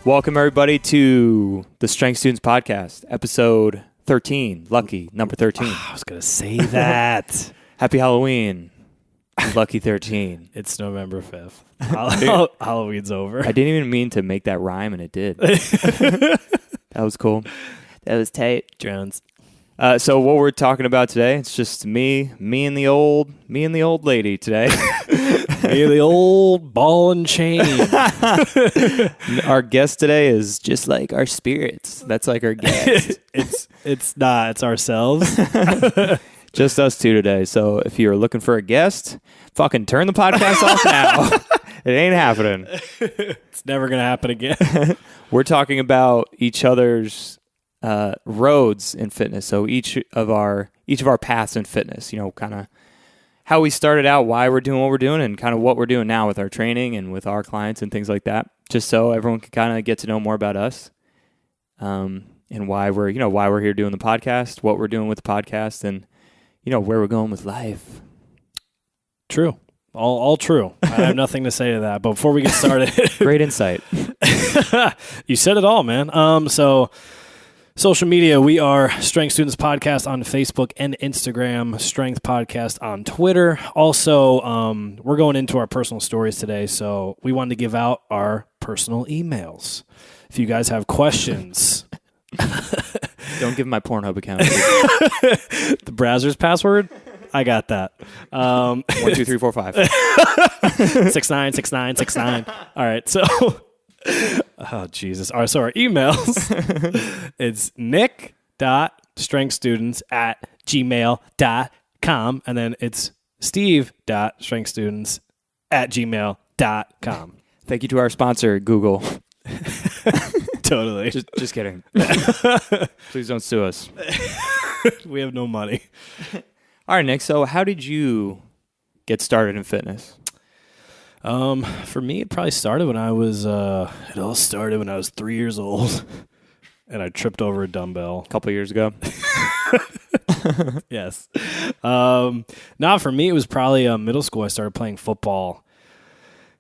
Welcome, everybody, to the Strength Students Podcast, episode 13. Lucky, number 13. I was going to say that. Happy Halloween, Lucky 13. It's November 5th. Halloween's over. I didn't even mean to make that rhyme, and it did. That was cool. That was tight. Jones. So what we're talking about today, it's just me and the old lady today. You're the old ball and chain. Our guest today is just like our spirits. That's like our guest. It's not. It's ourselves. Just us two today. So if you're looking for a guest, fucking turn the podcast off now. It ain't happening. It's never going to happen again. We're talking about each other's roads in fitness. So each of our paths in fitness, kind of how we started out, why we're doing what we're doing, and kind of what we're doing now with our training and with our clients and things like that, just so everyone can kind of get to know more about us, and why we're here doing the podcast, what we're doing with the podcast, and where we're going with life. True. All true. I have nothing to say to that. But before we get started, great insight. You said it all, man. So social media, we are Strength Students Podcast on Facebook and Instagram, Strength Podcast on Twitter. Also, we're going into our personal stories today, so we wanted to give out our personal emails. If you guys have questions. Don't give my Pornhub account. The browser's password? I got that. 1, 2, 3, 4, 5. 696969. All right, so oh Jesus. All right, so our emails, it's nick.strengthstudents@gmail.com, and then it's steve.strengthstudents@gmail.com. Thank you to our sponsor, Google. Totally. Just kidding. Please don't sue us. We have no money. All right, Nick. So how did you get started in fitness? For me, it probably started when I was, it all started when I was 3 years old and I tripped over a dumbbell. A couple years ago. Yes. No, for me, it was probably middle school. I started playing football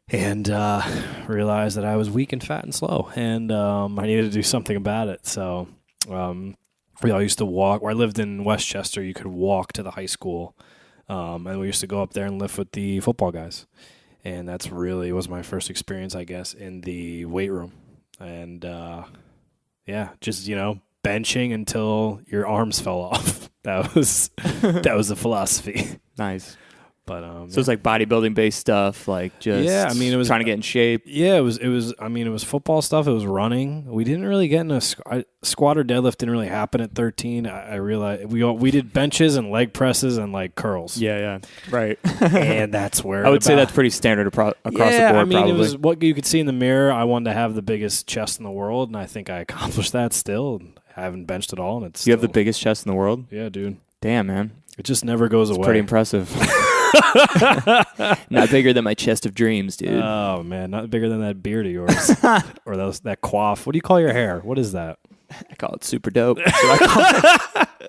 and realized that I was weak and fat and slow, and I needed to do something about it. So we all used to walk. Where I lived in Westchester, you could walk to the high school, and we used to go up there and lift with the football guys. And that's really was my first experience, I guess, in the weight room. And just benching until your arms fell off. That was the philosophy. Nice. But so it's like bodybuilding based stuff, like just it was trying to get in shape. Yeah, it was. It was football stuff. It was running. We didn't really get in a squat or deadlift. Didn't really happen at 13. I realized we did benches and leg presses and like curls. Yeah, right. And that's where I would say that's pretty standard across the board. Probably. It was what you could see in the mirror. I wanted to have the biggest chest in the world, and I think I accomplished that. Still, I haven't benched at all, and it's. You have the biggest chest in the world? Yeah, dude. Damn, man. It just never goes away. Pretty impressive. Not bigger than my chest of dreams, dude. Oh man, not bigger than that beard of yours, or that coif. What do you call your hair? What is that? I call it super dope. That's what I call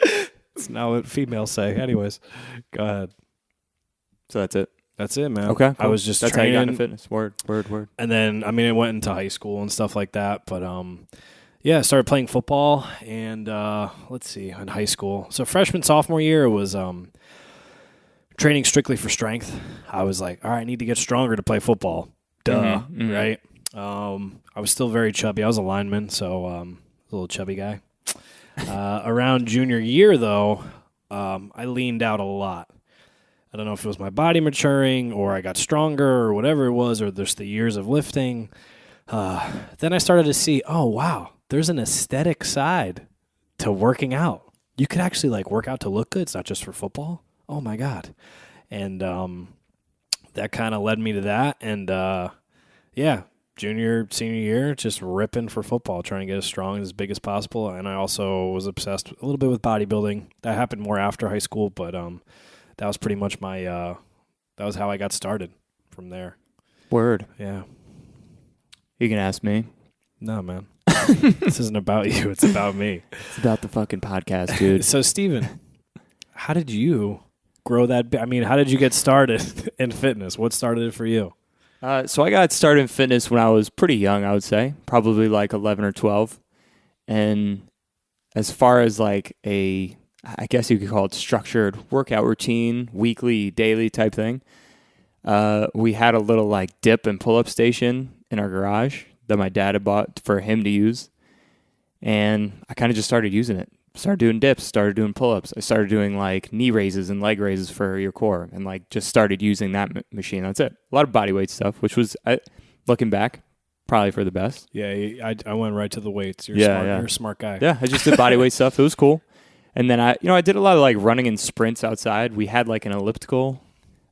it. It's not what females say. Anyways, go ahead. So that's it. That's it, man. Okay, cool. I was just that's training. How you got into fitness. Word. And then it went into high school and stuff like that. But I started playing football, and let's see, in high school. So freshman, sophomore year, it was training strictly for strength. I was like, all right, I need to get stronger to play football. Duh, right? I was still very chubby. I was a lineman, so a little chubby guy. Around junior year, though, I leaned out a lot. I don't know if it was my body maturing or I got stronger or whatever it was, or just the years of lifting. Then I started to see, oh, wow, there's an aesthetic side to working out. You could actually work out to look good. It's not just for football. Oh my God. And that kind of led me to that. And junior, senior year, just ripping for football, trying to get as strong and as big as possible. And I also was obsessed a little bit with bodybuilding. That happened more after high school, but that was pretty much my that was how I got started from there. Word. Yeah. You can ask me. No, man. This isn't about you. It's about me. It's about the fucking podcast, dude. So, Steven, how did you grow that? How did you get started in fitness? What started it for you? So I got started in fitness when I was pretty young, I would say, probably like 11 or 12. And as far as like I guess you could call it structured workout routine, weekly, daily type thing, we had a little like dip and pull-up station in our garage that my dad had bought for him to use. And I kind of just started using it. Started doing dips, started doing pull-ups. I started doing like knee raises and leg raises for your core, and like just started using that machine. That's it. A lot of body weight stuff, which was, looking back, probably for the best. Yeah, I went right to the weights. You're a smart guy. Yeah, I just did body weight stuff. It was cool. And then I did a lot of like running and sprints outside. We had like an elliptical.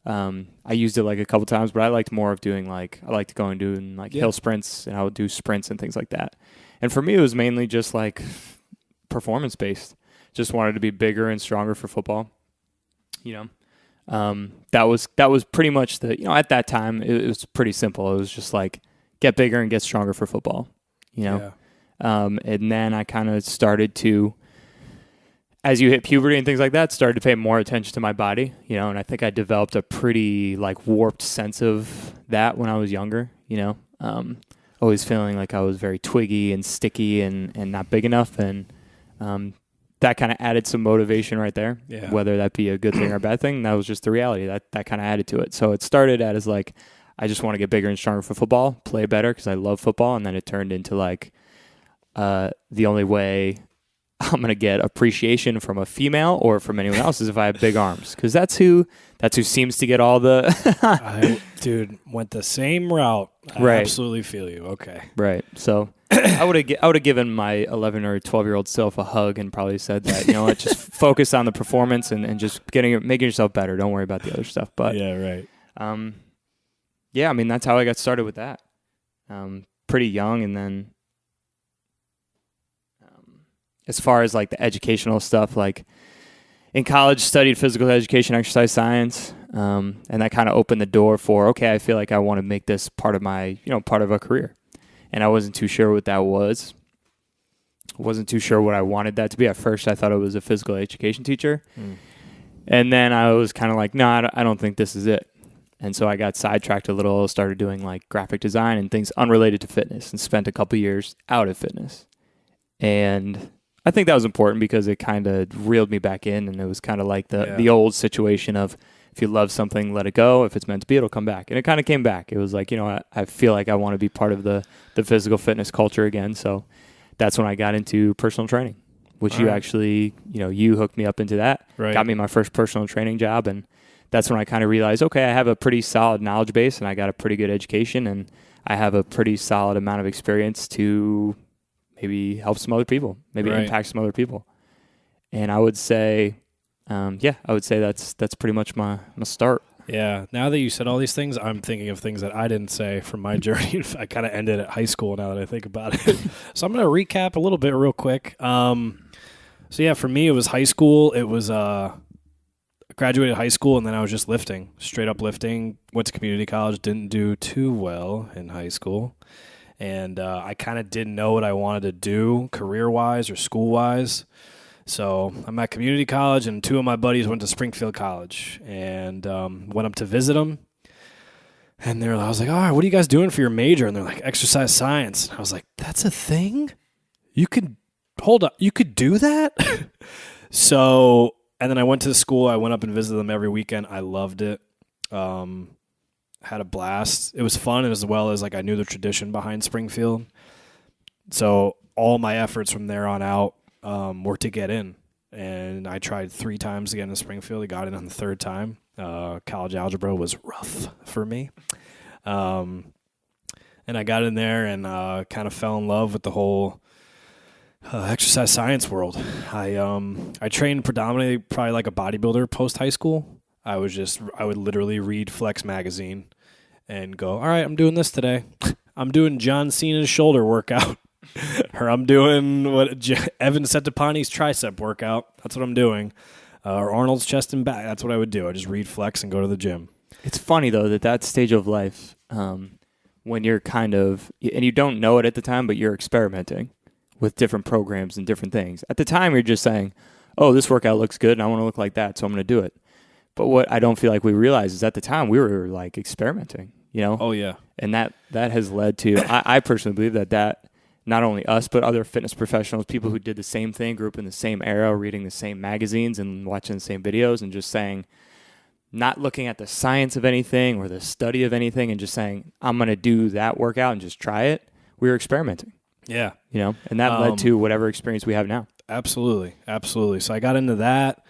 I used it like a couple times, but I liked more of doing I liked going doing like hill sprints, and I would do sprints and things like that. And for me, it was mainly just like performance based. Just wanted to be bigger and stronger for football. That was pretty much at that time it was pretty simple. It was just like get bigger and get stronger for football. And then I kind of started to, as you hit puberty and things like that, started to pay more attention to my body, and I think I developed a pretty like warped sense of that when I was younger, always feeling like I was very twiggy and sticky and not big enough. And that kind of added some motivation right there, whether that be a good thing or a bad thing. That was just the reality that kind of added to it. So it started as like, I just want to get bigger and stronger for football, play better because I love football. And then it turned into like, the only way I'm going to get appreciation from a female or from anyone else is if I have big arms, because that's who seems to get all the I went the same route. I absolutely feel you. Okay. Right. So I would have given my 11 or 12-year-old self a hug and probably said that, what, just focus on the performance and just making yourself better. Don't worry about the other stuff. But yeah, right. I mean, that's how I got started with that. Pretty young. And then as far as like the educational stuff, like in college, studied physical education, exercise science, and that kind of opened the door for, okay, I feel like I want to make this part of my, part of a career. And I wasn't too sure what that was. Wasn't too sure what I wanted that to be. At first, I thought it was a physical education teacher. And then I was kind of like, no, I don't think this is it. And so I got sidetracked a little, started doing like graphic design and things unrelated to fitness, and spent a couple years out of fitness. And I think that was important because it kind of reeled me back in, and it was kind of like the old situation of, if you love something, let it go. If it's meant to be, it'll come back. And it kind of came back. It was like, I feel like I want to be part of the physical fitness culture again. So that's when I got into personal training, which you actually, you hooked me up into that. Right. Got me my first personal training job. And that's when I kind of realized, okay, I have a pretty solid knowledge base, and I got a pretty good education, and I have a pretty solid amount of experience to maybe help some other people, maybe impact some other people. And I would say, that's pretty much my start. Yeah. Now that you said all these things, I'm thinking of things that I didn't say from my journey. I kind of ended at high school now that I think about it. So I'm going to recap a little bit real quick. For me, it was high school. It was, I graduated high school, and then I was just lifting, straight up lifting. Went to community college, didn't do too well in high school. And I kind of didn't know what I wanted to do career-wise or school-wise. So I'm at community college, and two of my buddies went to Springfield College, and went up to visit them. And I was like, all right, what are you guys doing for your major? And they're like, exercise science. I was like, that's a thing? Hold up, you could do that? So, and then I went to the school. I went up and visited them every weekend. I loved it. Had a blast. It was fun, as well as like I knew the tradition behind Springfield. So all my efforts from there on out were to get in. And I tried 3 times to get into Springfield. I got in on the 3rd time. College algebra was rough for me. And I got in there and kind of fell in love with the whole exercise science world. I trained predominantly probably like a bodybuilder post high school. I would literally read Flex magazine and go, all right, I'm doing this today. I'm doing John Cena's shoulder workout. Or I'm doing what Evan Setapani's tricep workout. That's what I'm doing. Or Arnold's chest and back. That's what I would do. I just read Flex and go to the gym. It's funny, though, that stage of life, when you're kind of, and you don't know it at the time, but you're experimenting with different programs and different things. At the time, you're just saying, oh, this workout looks good, and I want to look like that, so I'm going to do it. But what I don't feel like we realize is at the time we were like experimenting. you know? Oh, yeah. And that has led to, I personally believe that not only us, but other fitness professionals, people who did the same thing, grew up in the same era, reading the same magazines and watching the same videos and just saying, not looking at the science of anything or the study of anything and just saying, I'm going to do that workout and just try it. We were experimenting. Yeah. You know, and that led to whatever experience we have now. Absolutely. Absolutely. So I got into that,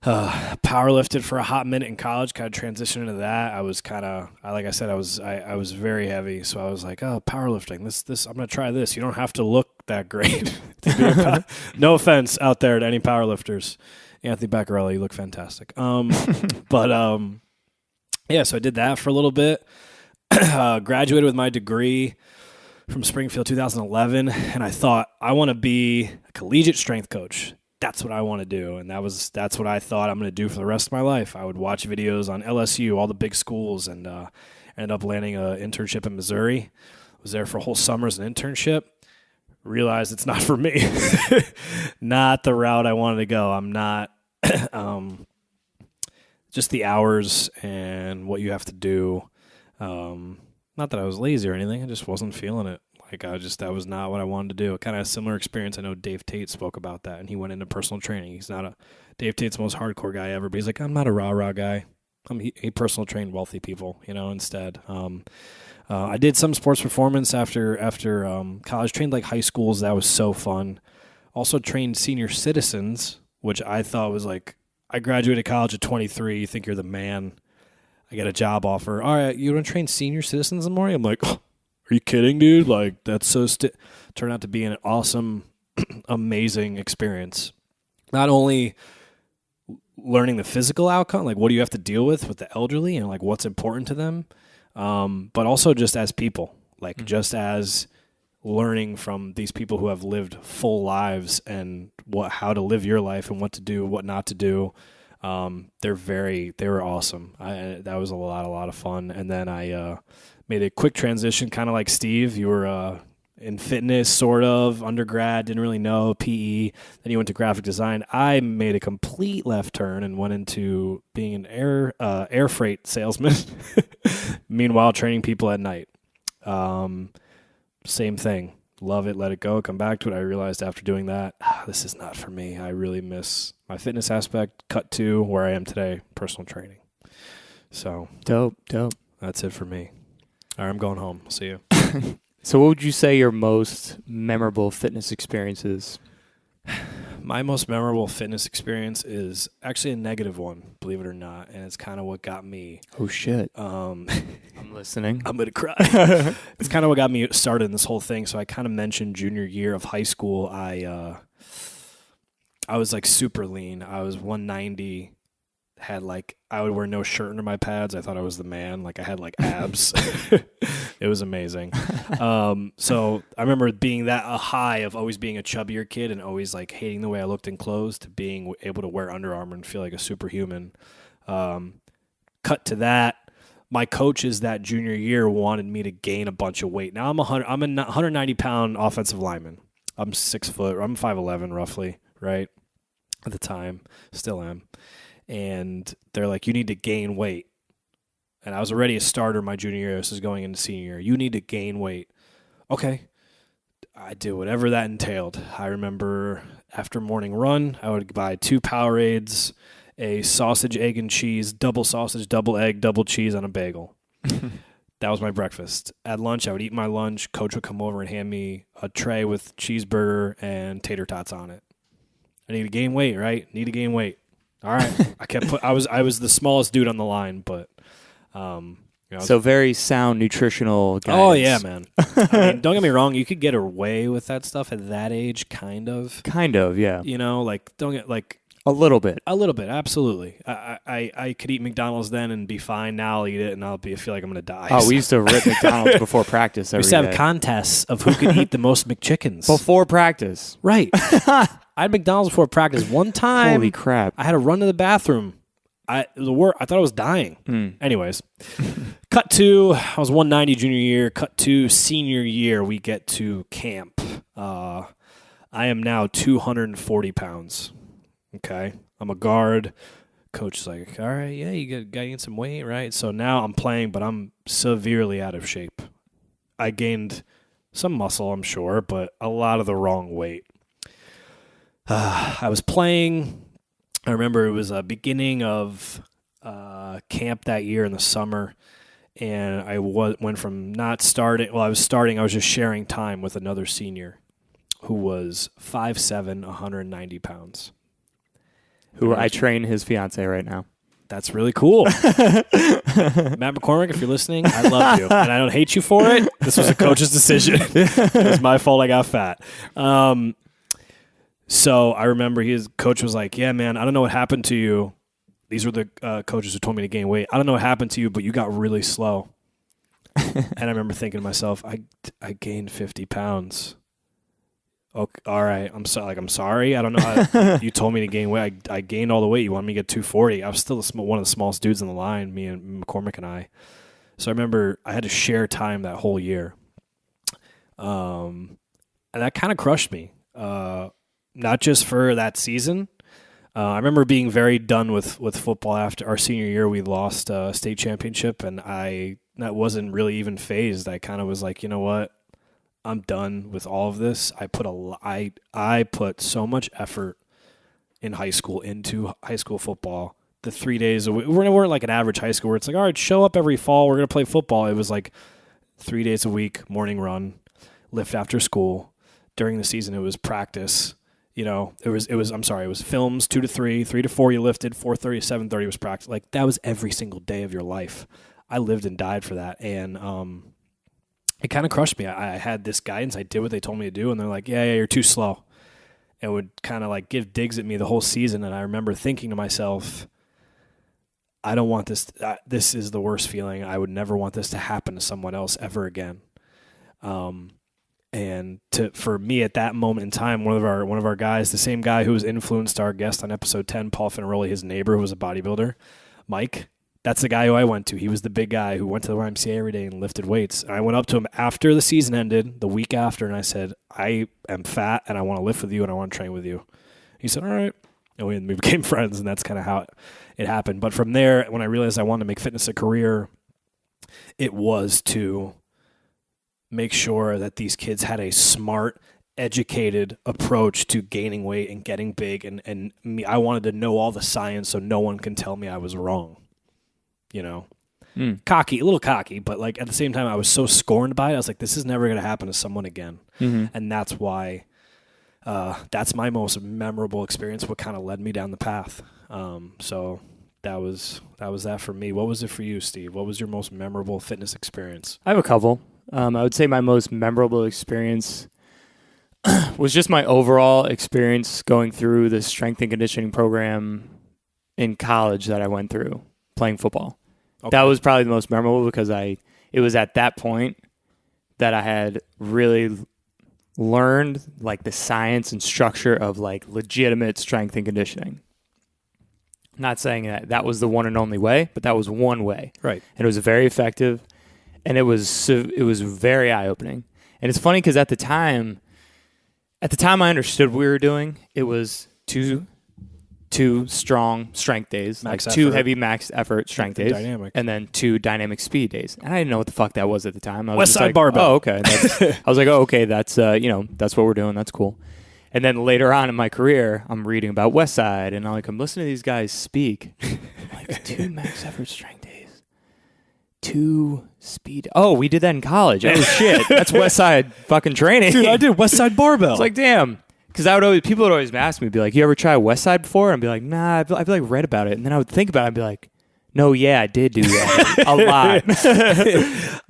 power lifted for a hot minute in college, kind of transitioned into that. I was kind of, like I said, I was very heavy. So I was like, oh, powerlifting, this, I'm going to try this. You don't have to look that great. No offense out there to any powerlifters. Anthony Beccarelli, you look fantastic. Yeah, so I did that for a little bit. Graduated with my degree from Springfield 2011, and I thought, I want to be a collegiate strength coach. That's what I want to do, and that's what I thought I'm going to do for the rest of my life. I would watch videos on LSU, all the big schools, and ended up landing an internship in Missouri. Was there for a whole summer as an internship. Realized it's not for me. Not the route I wanted to go. I'm not just the hours and what you have to do. Not that I was lazy or anything. I just wasn't feeling it. Like that was not what I wanted to do. Kind of a similar experience. I know Dave Tate spoke about that, and he went into personal training. He's not Dave Tate's the most hardcore guy ever, but he's like, I'm not a rah-rah guy. He personal trained wealthy people, instead. I did some sports performance after college, trained like high schools. That was so fun. Also trained senior citizens, which I thought was like, I graduated college at 23. You think you're the man. I get a job offer. All right, you want to train senior citizens in the morning? I'm like, oh, are you kidding, dude? Like, that's so turned out to be an awesome, amazing experience. Not only learning the physical outcome, like what do you have to deal with the elderly and like what's important to them, but also just as people, like just as learning from these people who have lived full lives and how to live your life and what to do, what not to do. They were awesome. That was a lot of fun. And then I made a quick transition, kind of like Steve. You were in fitness, sort of, undergrad, didn't really know, PE. Then you went to graphic design. I made a complete left turn and went into being an air freight salesman. Meanwhile, training people at night. Same thing. Love it, let it go, come back to it. I realized after doing that, this is not for me. I really miss my fitness aspect. Cut to where I am today, personal training. So dope. That's it for me. All right, I'm going home. See you. So what would you say your most memorable fitness experience is? My most memorable fitness experience is actually a negative one, believe it or not, and it's kind of what got me. Oh, shit. I'm listening. I'm going to cry. It's kind of what got me started in this whole thing. So I kind of mentioned junior year of high school, I was like super lean. I was 190, I would wear no shirt under my pads. I thought I was the man. Like I had like abs. It was amazing. So I remember being that a high of always being a chubbier kid and always like hating the way I looked in clothes to being able to wear Under Armour and feel like a superhuman. Cut to that. My coaches that junior year wanted me to gain a bunch of weight. Now I'm a 190-pound offensive lineman. I'm 6 foot. I'm 5'11", roughly, right? At the time, still am. And they're like, you need to gain weight. And I was already a starter my junior year. This is going into senior year. You need to gain weight. Okay. I did whatever that entailed. I remember after morning run, I would buy 2 Powerades, a sausage, egg, and cheese, double sausage, double egg, double cheese on a bagel. That was my breakfast. At lunch, I would eat my lunch. Coach would come over and hand me a tray with cheeseburger and tater tots on it. I need to gain weight, right? Need to gain weight. All right. I was the smallest dude on the line, but so very sound nutritional guidance. Oh yeah, man. I mean, don't get me wrong, you could get away with that stuff at that age, kind of. Kind of, yeah. Like don't get like a little bit, absolutely. I could eat McDonald's then and be fine. Now I'll eat it and feel like I'm gonna die. Oh, we used to rip McDonald's before practice. We used to have contests of who could eat the most McChickens before practice. Right. I had McDonald's before practice one time. Holy crap! I had to run to the bathroom. I thought I was dying. Anyways, cut to I was 190 junior year. Cut to senior year. We get to camp. I am now 240 pounds. Okay, I'm a guard. Coach is like, all right, yeah, you got to gain some weight, right? So now I'm playing, but I'm severely out of shape. I gained some muscle, I'm sure, but a lot of the wrong weight. I was playing. I remember it was a beginning of camp that year in the summer, and I went from not starting. Well, I was starting. I was just sharing time with another senior who was 5'7", 190 pounds. Who I train his fiance right now. That's really cool. Matt McCormick, if you're listening, I love you. And I don't hate you for it. This was a coach's decision. It was my fault I got fat. So I remember his coach was like, yeah, man, I don't know what happened to you. These were the coaches who told me to gain weight. I don't know what happened to you, but you got really slow. And I remember thinking to myself, I gained 50 pounds. Okay, all right. I'm sorry. I don't know. You told me to gain weight. I gained all the weight. You wanted me to get 240. I was still one of the smallest dudes in the line, me and McCormick and I. So I remember I had to share time that whole year. And that kind of crushed me. Not just for that season. I remember being very done with football after our senior year. We lost a state championship, and that wasn't really even phased. I kind of was like, you know what? I'm done with all of this. I put so much effort in high school into high school football. The 3 days a week, we weren't like an average high school where it's like, all right, show up every fall. We're going to play football. It was like 3 days a week, morning run, lift after school. During the season, it was practice. It was films 2 to 3, 3 to 4 you lifted, 4:30 to 7:30 was practice. Like that was every single day of your life. I lived and died for that. And, it kind of crushed me. I had this guidance. I did what they told me to do, and they're like, yeah, you're too slow. And would kind of like give digs at me the whole season. And I remember thinking to myself, I don't want this. This is the worst feeling. I would never want this to happen to someone else ever again. For me at that moment in time, one of our guys, the same guy who was influenced our guest on episode 10, Paul Finaroli, his neighbor who was a bodybuilder, Mike. That's the guy who I went to. He was the big guy who went to the YMCA every day and lifted weights. And I went up to him after the season ended, the week after, and I said, I am fat and I want to lift with you and I want to train with you. He said, all right. And we became friends, and that's kind of how it happened. But from there, when I realized I wanted to make fitness a career, it was to make sure that these kids had a smart, educated approach to gaining weight and getting big. And me, I wanted to know all the science so no one can tell me I was wrong. Cocky, a little cocky, but like at the same time, I was so scorned by it. I was like, this is never going to happen to someone again. Mm-hmm. And that's why, that's my most memorable experience, what kind of led me down the path. So that was that for me. What was it for you, Steve? What was your most memorable fitness experience? I have a couple. I would say my most memorable experience was just my overall experience going through the strength and conditioning program in college that I went through playing football. Okay. That was probably the most memorable because it was at that point that I had really learned like the science and structure of like legitimate strength and conditioning. Not saying that was the one and only way, but that was one way. Right. And it was very effective, and it was very eye-opening. And it's funny because at the time I understood what we were doing. It was two strong strength days, max like 2 effort. heavy max effort strength days, dynamic. and then 2 dynamic speed days. And I didn't know what the fuck that was at the time. I was West just side like, barbell. Oh, okay. I was like, oh, okay. That's that's what we're doing. That's cool. And then later on in my career, I'm reading about West Side, and I'm listening to these guys speak. I'm like 2 max effort strength days, 2 speed. Oh, we did that in college. Oh shit, that's West Side fucking training. Dude, I did West Side barbell. It's like, damn. Because people would always ask me, be like, you ever try West Side before? And be like, nah, I've like read about it. And then I would think about it and be like, no, yeah, I did do that a lot.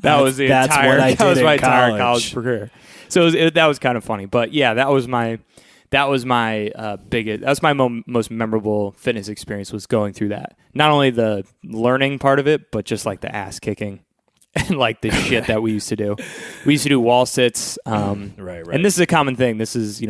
That was my entire college career. So that was kind of funny. But yeah, that was my most memorable fitness experience, was going through that. Not only the learning part of it, but just like the ass kicking. And like the shit that we used to do. We used to do wall sits. Right. And this is a common thing. This is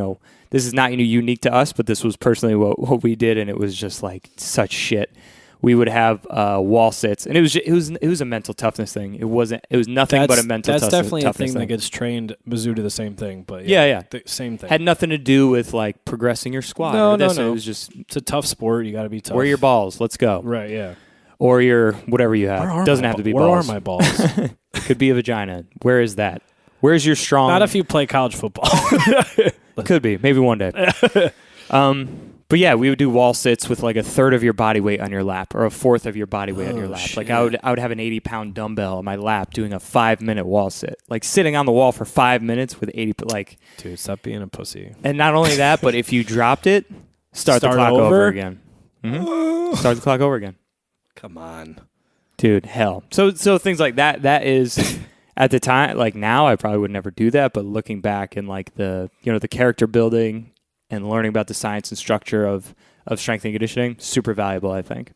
not unique to us, but this was personally what we did, and it was just like such shit. we would have wall sits, and it was a mental toughness thing. It was nothing but a mental that's toughness definitely a thing thing. that gets trained. Mizzou did the same thing, but yeah. Same thing. Had nothing to do with like progressing your squat. No. It was just, it's a tough sport. You got to be tough. where are your balls? Let's go. Right, yeah. Or your whatever you have. Doesn't have to be balls. Where are my balls? It could be a vagina. Where is that? Where's your strong? Not if you play college football. Could be. Maybe one day. But yeah, we would do wall sits with like a third of your body weight on your lap or a fourth of your body weight on your lap. Shit. Like I would have an 80-pound dumbbell on my lap doing a 5-minute wall sit. Like sitting on the wall for 5 minutes with 80, like. Dude, stop being a pussy. And not only that, but if you dropped it, start the clock over again. Mm-hmm. Start the clock over again. Come on. Dude, hell. So things like that is at the time, like now I probably would never do that, but looking back and like the character building and learning about the science and structure of strength and conditioning, super valuable, I think.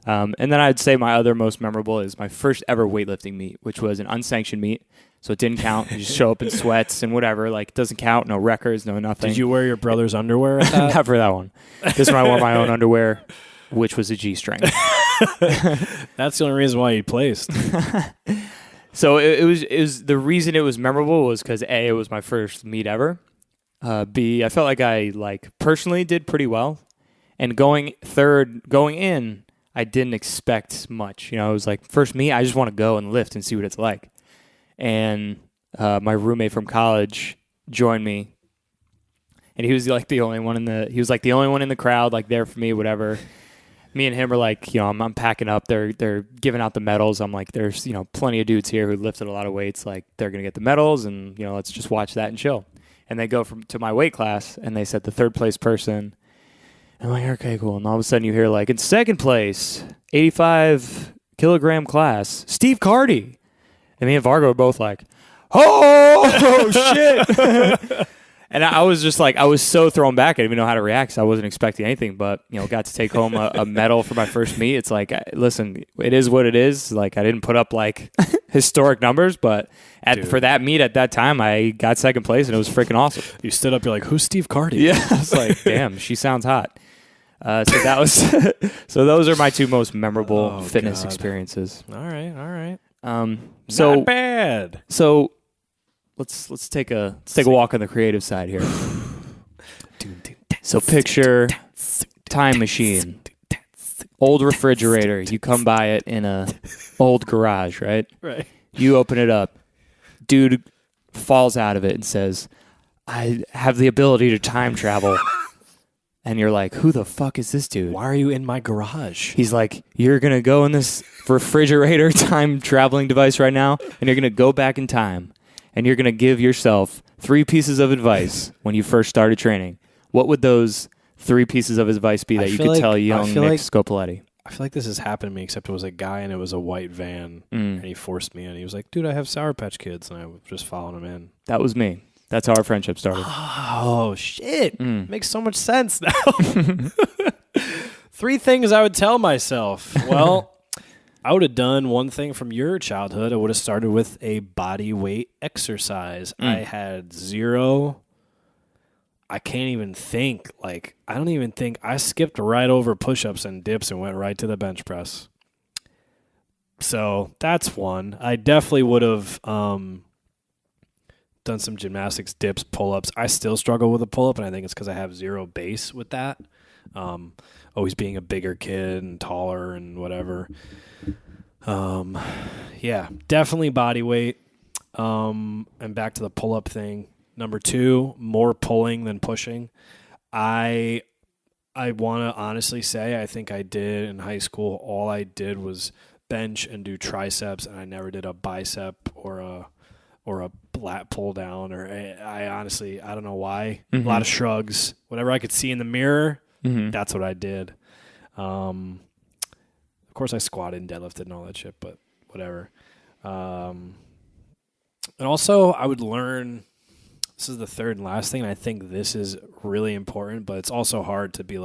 And then I'd say my other most memorable is my first ever weightlifting meet, which was an unsanctioned meet. So it didn't count. You just show up in sweats and whatever. Like, it doesn't count. No records, no nothing. Did you wear your brother's underwear at that? Not for that one. This one I wore my own underwear, which was a G-string. That's the only reason why you placed. So it was the reason it was memorable was because A, it was my first meet ever. B, I felt like I personally did pretty well. And going in, I didn't expect much. You know, it was like, first meet, I just want to go and lift and see what it's like. And my roommate from college joined me, and he was like the only one in the crowd, like there for me, whatever. Me and him are like, you know, I'm packing up. They're giving out the medals. I'm like, there's, you know, plenty of dudes here who lifted a lot of weights. Like, they're gonna get the medals, and you know, let's just watch that and chill. And they go to my weight class, and they said the third place person. And I'm like, okay, cool. And all of a sudden you hear like, in second place, 85 kilogram class, Steve Carty. And me and Vargo are both like, oh shit. And I was just like, I was so thrown back. I didn't even know how to react. So I wasn't expecting anything, but, you know, got to take home a medal for my first meet. It's like, listen, it is what it is. Like, I didn't put up like historic numbers, but for that meet at that time, I got second place, and it was freaking awesome. You stood up, you're like, who's Steve Carty? Yeah. I was like, damn, she sounds hot. So that was, so those are my two most memorable fitness experiences. All right. So not bad. So let's take a walk on the creative side here. So picture time machine, old refrigerator. You come by it in a old garage, right? Right. You open it up. Dude falls out of it and says, "I have the ability to time travel." And you're like, who the fuck is this dude? Why are you in my garage? He's like, you're going to go in this refrigerator time traveling device right now, and you're going to go back in time, and you're going to give yourself 3 pieces of advice when you first started training. What would those 3 pieces of advice be that you could tell young Nick Scopoletti? I feel like this has happened to me, except it was a guy, and it was a white van, and he forced me in. He was like, dude, I have Sour Patch Kids, and I was just following him in. That was me. That's how our friendship started. Oh, shit. Makes so much sense now. 3 things I would tell myself. Well, I would have done one thing from your childhood. I would have started with a body weight exercise. I had 0. I can't even think. Like, I don't even think. I skipped right over push-ups and dips and went right to the bench press. So that's one. I definitely would have done some gymnastics, dips, pull-ups. I still struggle with a pull-up, and I think it's because I have 0 base with that. Always being a bigger kid and taller and whatever. Yeah, definitely body weight. And back to the pull-up thing. Number 2, more pulling than pushing. I want to honestly say I think I did in high school. All I did was bench and do triceps, and I never did a bicep or a lat pull down, or I honestly, I don't know why. A lot of shrugs. Whatever I could see in the mirror, that's what I did. Of course, I squatted and deadlifted and all that shit, but whatever. And also, I would learn, this is the third and last thing, and I think this is really important, but it's also hard to be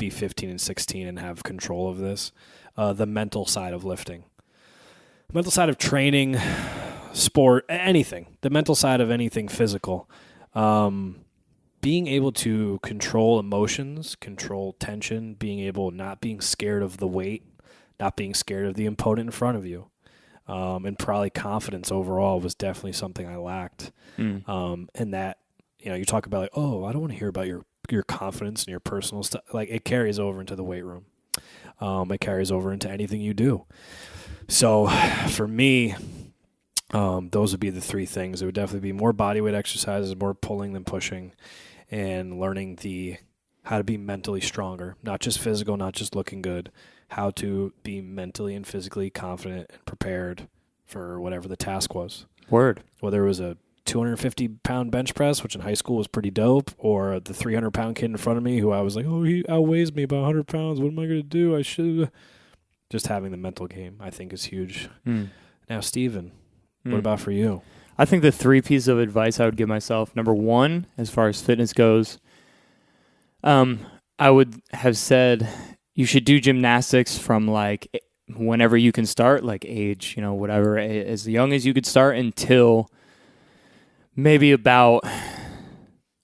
15 and 16 and have control of this. The mental side of lifting. The mental side of training, sport, anything. The mental side of anything physical. being able to control emotions, control tension, not being scared of the weight, not being scared of the opponent in front of you, and probably confidence overall was definitely something I lacked. And that, you talk about like, oh, I don't want to hear about your confidence and your personal stuff. Like, it carries over into the weight room. It carries over into anything you do. So for me, those would be the three things. It would definitely be more bodyweight exercises, more pulling than pushing, and learning how to be mentally stronger, not just physical, not just looking good, how to be mentally and physically confident and prepared for whatever the task was. Word. Whether it was a 250-pound bench press, which in high school was pretty dope, or the 300-pound kid in front of me who I was like, oh, he outweighs me about 100 pounds. What am I going to do? I should. Just having the mental game, I think, is huge. Now, Steven, what about for you? I think the 3 pieces of advice I would give myself, number 1, as far as fitness goes, I would have said you should do gymnastics from like whenever you can start, like age, whatever, as young as you could start until maybe about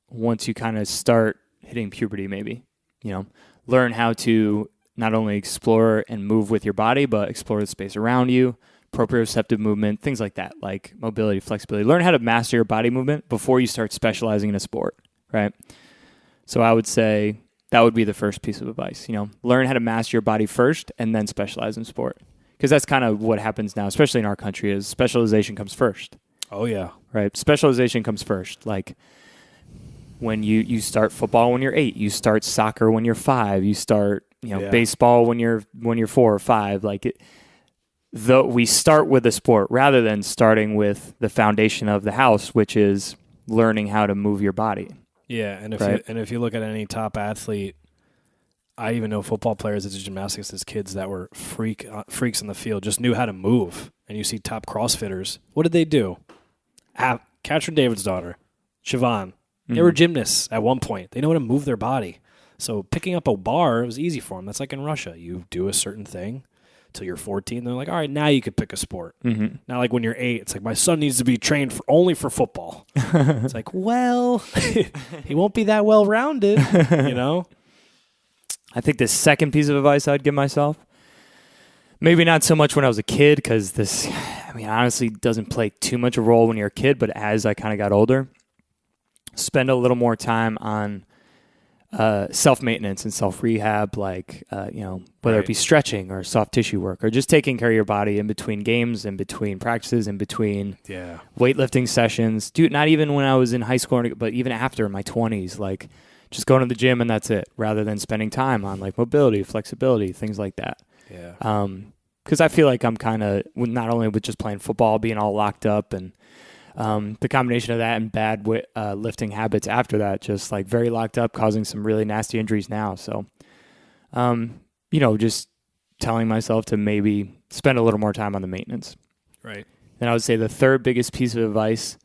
once you kind of start hitting puberty, maybe, learn how to not only explore and move with your body, but explore the space around you, proprioceptive movement, things like that, like mobility, flexibility. Learn how to master your body movement before you start specializing in a sport, right? So I would say that would be the first piece of advice, learn how to master your body first and then specialize in sport. Because that's kind of what happens now, especially in our country, is specialization comes first. Oh, yeah. Right? Specialization comes first. Like when you start football when you're 8, you start soccer when you're 5, you start, baseball when you're 4 or 5. Like we start with the sport rather than starting with the foundation of the house, which is learning how to move your body. Yeah, and right? if you look at any top athlete, I even know football players that did gymnastics as kids that were freaks in the field, just knew how to move. And you see top CrossFitters. What did they do? Catherine David's daughter, Siobhan. They were gymnasts at one point. They know how to move their body. So picking up a bar was easy for them. That's like in Russia. You do a certain thing till you're 14. They're like, all right, now you could pick a sport. Now, like when you're 8, it's like, my son needs to be trained only for football. It's like, well, he won't be that well-rounded, I think the second piece of advice I'd give myself, maybe not so much when I was a kid, because this, honestly doesn't play too much a role when you're a kid, but as I kind of got older, spend a little more time on self-maintenance and self-rehab, like, whether it be stretching or soft tissue work or just taking care of your body in between games, in between practices, in between weightlifting sessions. Dude, not even when I was in high school, but even after in my 20s, like just going to the gym and that's it, rather than spending time on like mobility, flexibility, things like that. Yeah. Because I feel like I'm kind of, not only with just playing football, being all locked up and the combination of that and bad lifting habits after that, just like very locked up, causing some really nasty injuries now. So, just telling myself to maybe spend a little more time on the maintenance. Right. And I would say the third biggest piece of advice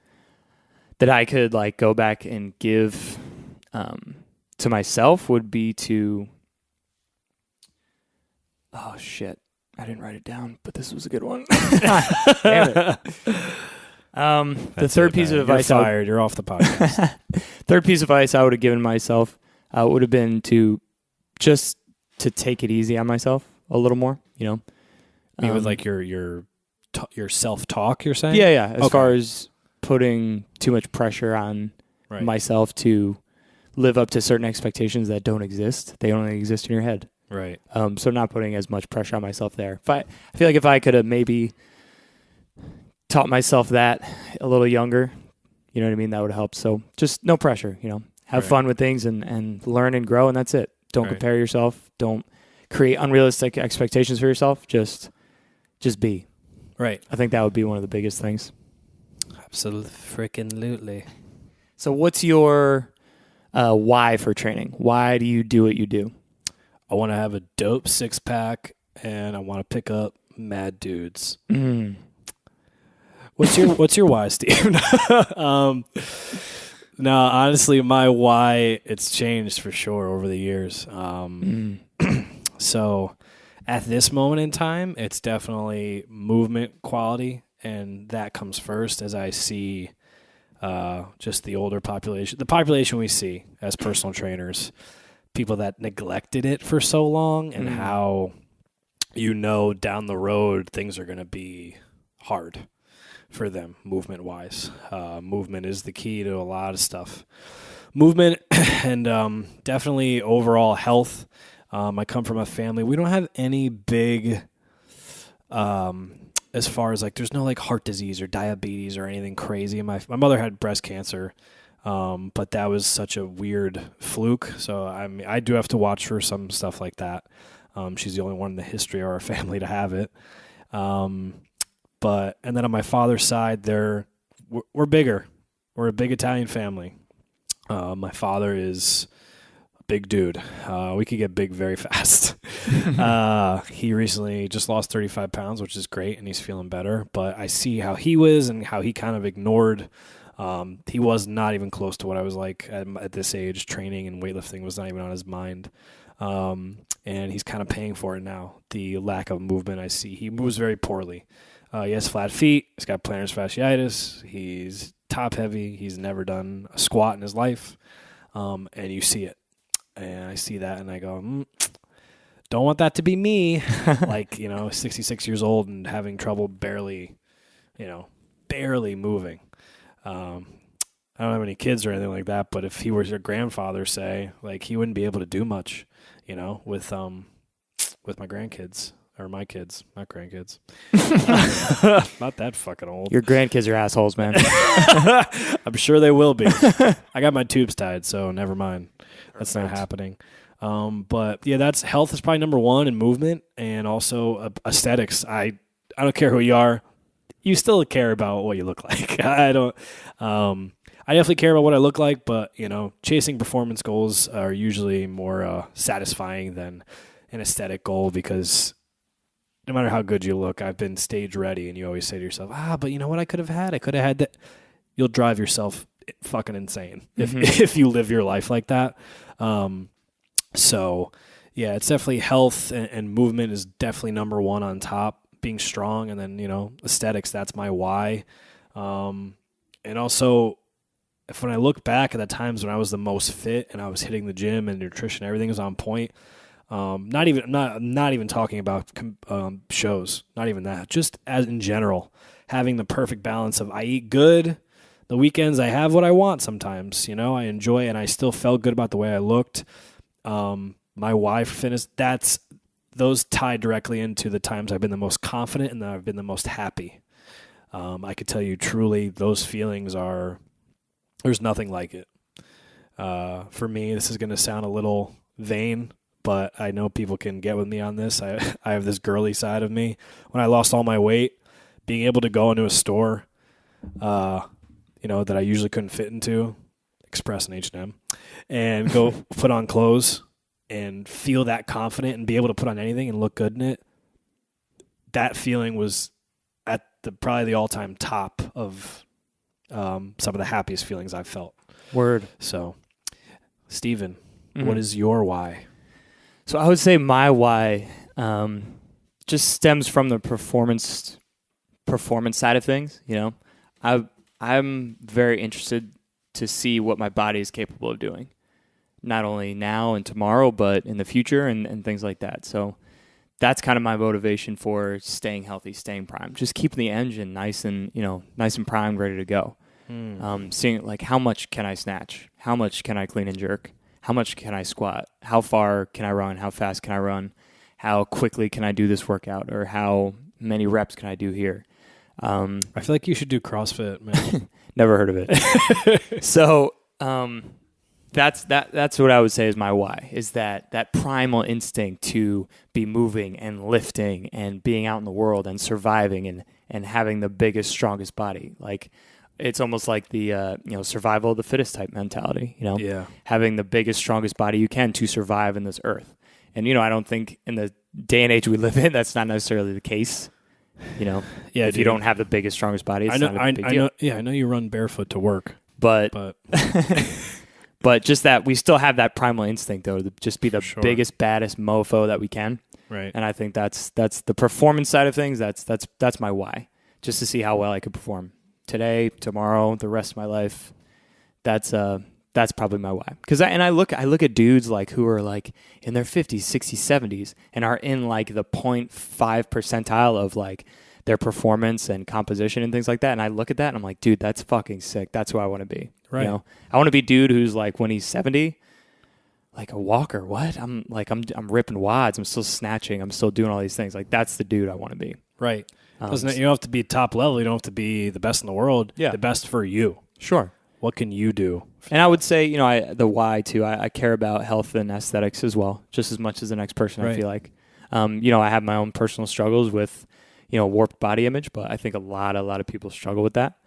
that I could like go back and give to myself would be to, oh shit, I didn't write it down, but this was a good one. Damn it. The third piece of advice, you're fired. You're off the podcast. Third piece of advice I would have given myself would have been to just to take it easy on myself a little more. With like your self-talk, you're saying? Yeah. As far as putting too much pressure on myself to live up to certain expectations that don't exist. They only exist in your head. Right. So not putting as much pressure on myself there. I feel like if I could have maybe taught myself that a little younger, you know what I mean? That would help. So just no pressure, have fun with things and learn and grow, and that's it. Don't compare yourself. Don't create unrealistic expectations for yourself. Just be. Right. I think that would be one of the biggest things. Absolutely. Freaking lootly. So what's your why for training? Why do you do what you do? I want to have a dope 6-pack, and I want to pick up mad dudes. What's your why, Steve? No, honestly, my why, it's changed for sure over the years. So at this moment in time, it's definitely movement quality, and that comes first as I see just the older population, the population we see as personal trainers, people that neglected it for so long, and how, down the road things are going to be hard for them movement-wise. Movement is the key to a lot of stuff. Movement and definitely overall health. I come from a family. We don't have any big, as far as like, there's no like heart disease or diabetes or anything crazy. My mother had breast cancer, but that was such a weird fluke. So I do have to watch for some stuff like that. She's the only one in the history of our family to have it. And then on my father's side, we're bigger. We're a big Italian family. My father is a big dude. We could get big very fast. He recently just lost 35 pounds, which is great, and he's feeling better. But I see how he was and how he kind of ignored. He was not even close to what I was like at this age. Training and weightlifting was not even on his mind. And he's kind of paying for it now. The lack of movement I see. He moves very poorly. He has flat feet. He's got plantar fasciitis. He's top heavy. He's never done a squat in his life. And you see it. And I see that and I go, don't want that to be me. 66 years old and having trouble barely moving. I don't have any kids or anything like that, but if he was your grandfather, say, like, he wouldn't be able to do much, with my grandkids. Or my kids, not grandkids. Not that fucking old. Your grandkids are assholes, man. I'm sure they will be. I got my tubes tied, so never mind. That's not happening. But yeah, that's health is probably number one, and movement, and also aesthetics. I don't care who you are. You still care about what you look like. I don't. I definitely care about what I look like, but chasing performance goals are usually more satisfying than an aesthetic goal, because no matter how good you look, I've been stage ready, and you always say to yourself, but you know what I could have had? I could have had that. You'll drive yourself fucking insane if you live your life like that. So yeah, it's definitely health and movement is definitely number one on top, being strong, and then, aesthetics, that's my why. And also, when I look back at the times when I was the most fit and I was hitting the gym and nutrition, everything was on point. Not even talking about shows, not even that. Just as in general, having the perfect balance of I eat good, the weekends I have what I want sometimes. I enjoy it, and I still felt good about the way I looked. My why for fitness, those tie directly into the times I've been the most confident and that I've been the most happy. I could tell you truly, those feelings there's nothing like it. For me, this is going to sound a little vain, but I know people can get with me on this. I have this girly side of me. When I lost all my weight, being able to go into a store, that I usually couldn't fit into, Express and H&M, and go put on clothes and feel that confident and be able to put on anything and look good in it, that feeling was at probably the all-time top of some of the happiest feelings I've felt. Word. So, Steven, what is your why? So I would say my why just stems from the performance side of things. I'm very interested to see what my body is capable of doing, not only now and tomorrow, but in the future and things like that. So that's kind of my motivation for staying healthy, staying prime, just keeping the engine nice and primed, ready to go. Seeing like how much can I snatch, how much can I clean and jerk, how much can I squat, how far can I run, how fast can I run, how quickly can I do this workout, or how many reps can I do here. I feel like you should do CrossFit, man. Never heard of it. So that's what I would say is my why, is that primal instinct to be moving and lifting and being out in the world and surviving and having the biggest, strongest body. Like, it's almost like the survival of the fittest type mentality, Yeah. Having the biggest, strongest body you can to survive in this earth. And, I don't think in the day and age we live in, that's not necessarily the case. Yeah, if you don't have the biggest, strongest body, it's not a big deal. I know you run barefoot to work. But but just that we still have that primal instinct, though, to just be the biggest, baddest mofo that we can. Right. And I think that's the performance side of things. That's my why, just to see how well I could perform today, tomorrow, the rest of my life. That's probably my why. Because I look at dudes like who are like in their 50s, 60s, 70s, and are in like the 0.5 percentile of like their performance and composition and things like that. And I look at that and I'm like, dude, that's fucking sick. That's who I want to be. Right. You know, I want to be dude who's like when he's 70, like a walker. What? I'm ripping wads. I'm still snatching. I'm still doing all these things. Like that's the dude I want to be. Right. Doesn't it? You don't have to be top level. You don't have to be the best in the world. Yeah. The best for you. Sure. What can you do? And I would say, you know, the why too. I care about health and aesthetics as well, just as much as the next person. Right. I feel like, you know, I have my own personal struggles with, you know, warped body image, but I think a lot of people struggle with that.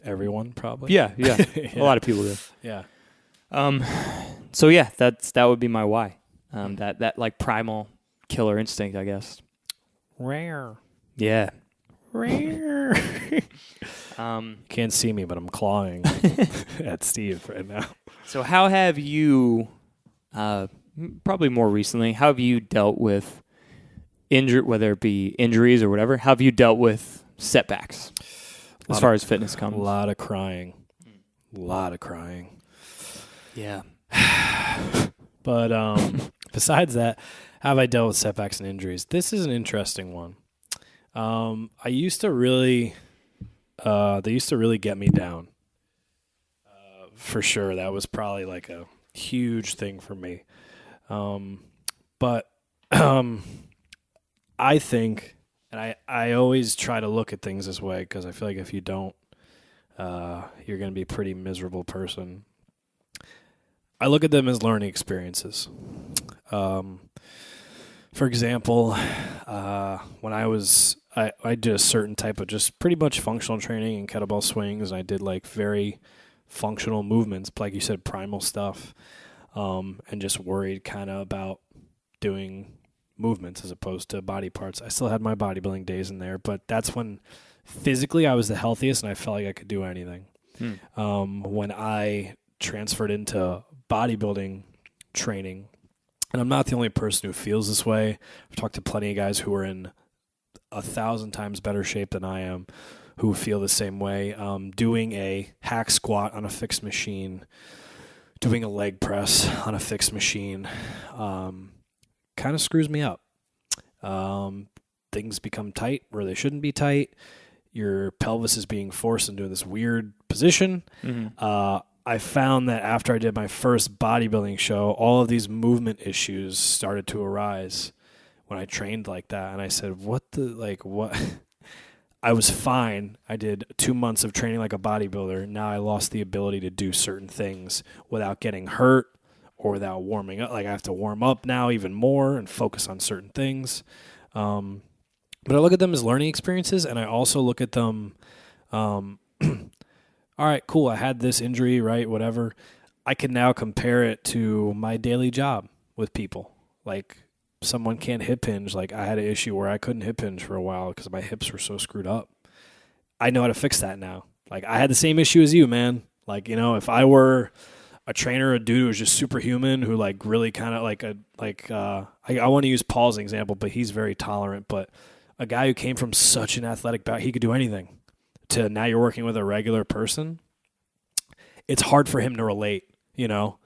Everyone probably. Yeah. Yeah. A lot of people do. Yeah. So yeah, that would be my why. That like primal killer instinct, I guess. Rare. Yeah. Rare. Can't see me, but I'm clawing at Steve right now. So how have you, probably more recently, how have you dealt with whether it be injuries or whatever? How have you dealt with setbacks as far as fitness comes? A lot of crying. Yeah. But besides that, how have I dealt with setbacks and injuries? This is an interesting one. I used to really, they used to really get me down. For sure, that was probably like a huge thing for me. But I think, and I always try to look at things this way because I feel like if you don't, you're going to be a pretty miserable person. I look at them as learning experiences. For example, when I did a certain type of just pretty much functional training and kettlebell swings, and I did like very functional movements, like you said, primal stuff, and just worried kind of about doing movements as opposed to body parts. I still had my bodybuilding days in there, but that's when physically I was the healthiest and I felt like I could do anything. When I transferred into bodybuilding training, and I'm not the only person who feels this way. I've talked to plenty of guys who are in 1,000 times better shape than I am who feel the same way. Doing a hack squat on a fixed machine, doing a leg press on a fixed machine, kind of screws me up. Things become tight where they shouldn't be tight. Your pelvis is being forced into this weird position. I found that after I did my first bodybuilding show, all of these movement issues started to arise when I trained like that. And I said, what? I was fine. I did 2 months of training like a bodybuilder. Now I lost the ability to do certain things without getting hurt or without warming up. Like I have to warm up now even more and focus on certain things. But I look at them as learning experiences, and I also look at them, all right, cool, I had this injury, right, whatever. I can now compare it to my daily job with people. Like, someone can't hip hinge. Like, I had an issue where I couldn't hip hinge for a while because my hips were so screwed up. I know how to fix that now. Like, I had the same issue as you, man. Like, you know, if I were a trainer, a dude who was just superhuman, who, like, really kind of I want to use Paul's example, but he's very tolerant, but a guy who came from such an athletic background, he could do anything, to now you're working with a regular person, it's hard for him to relate, you know?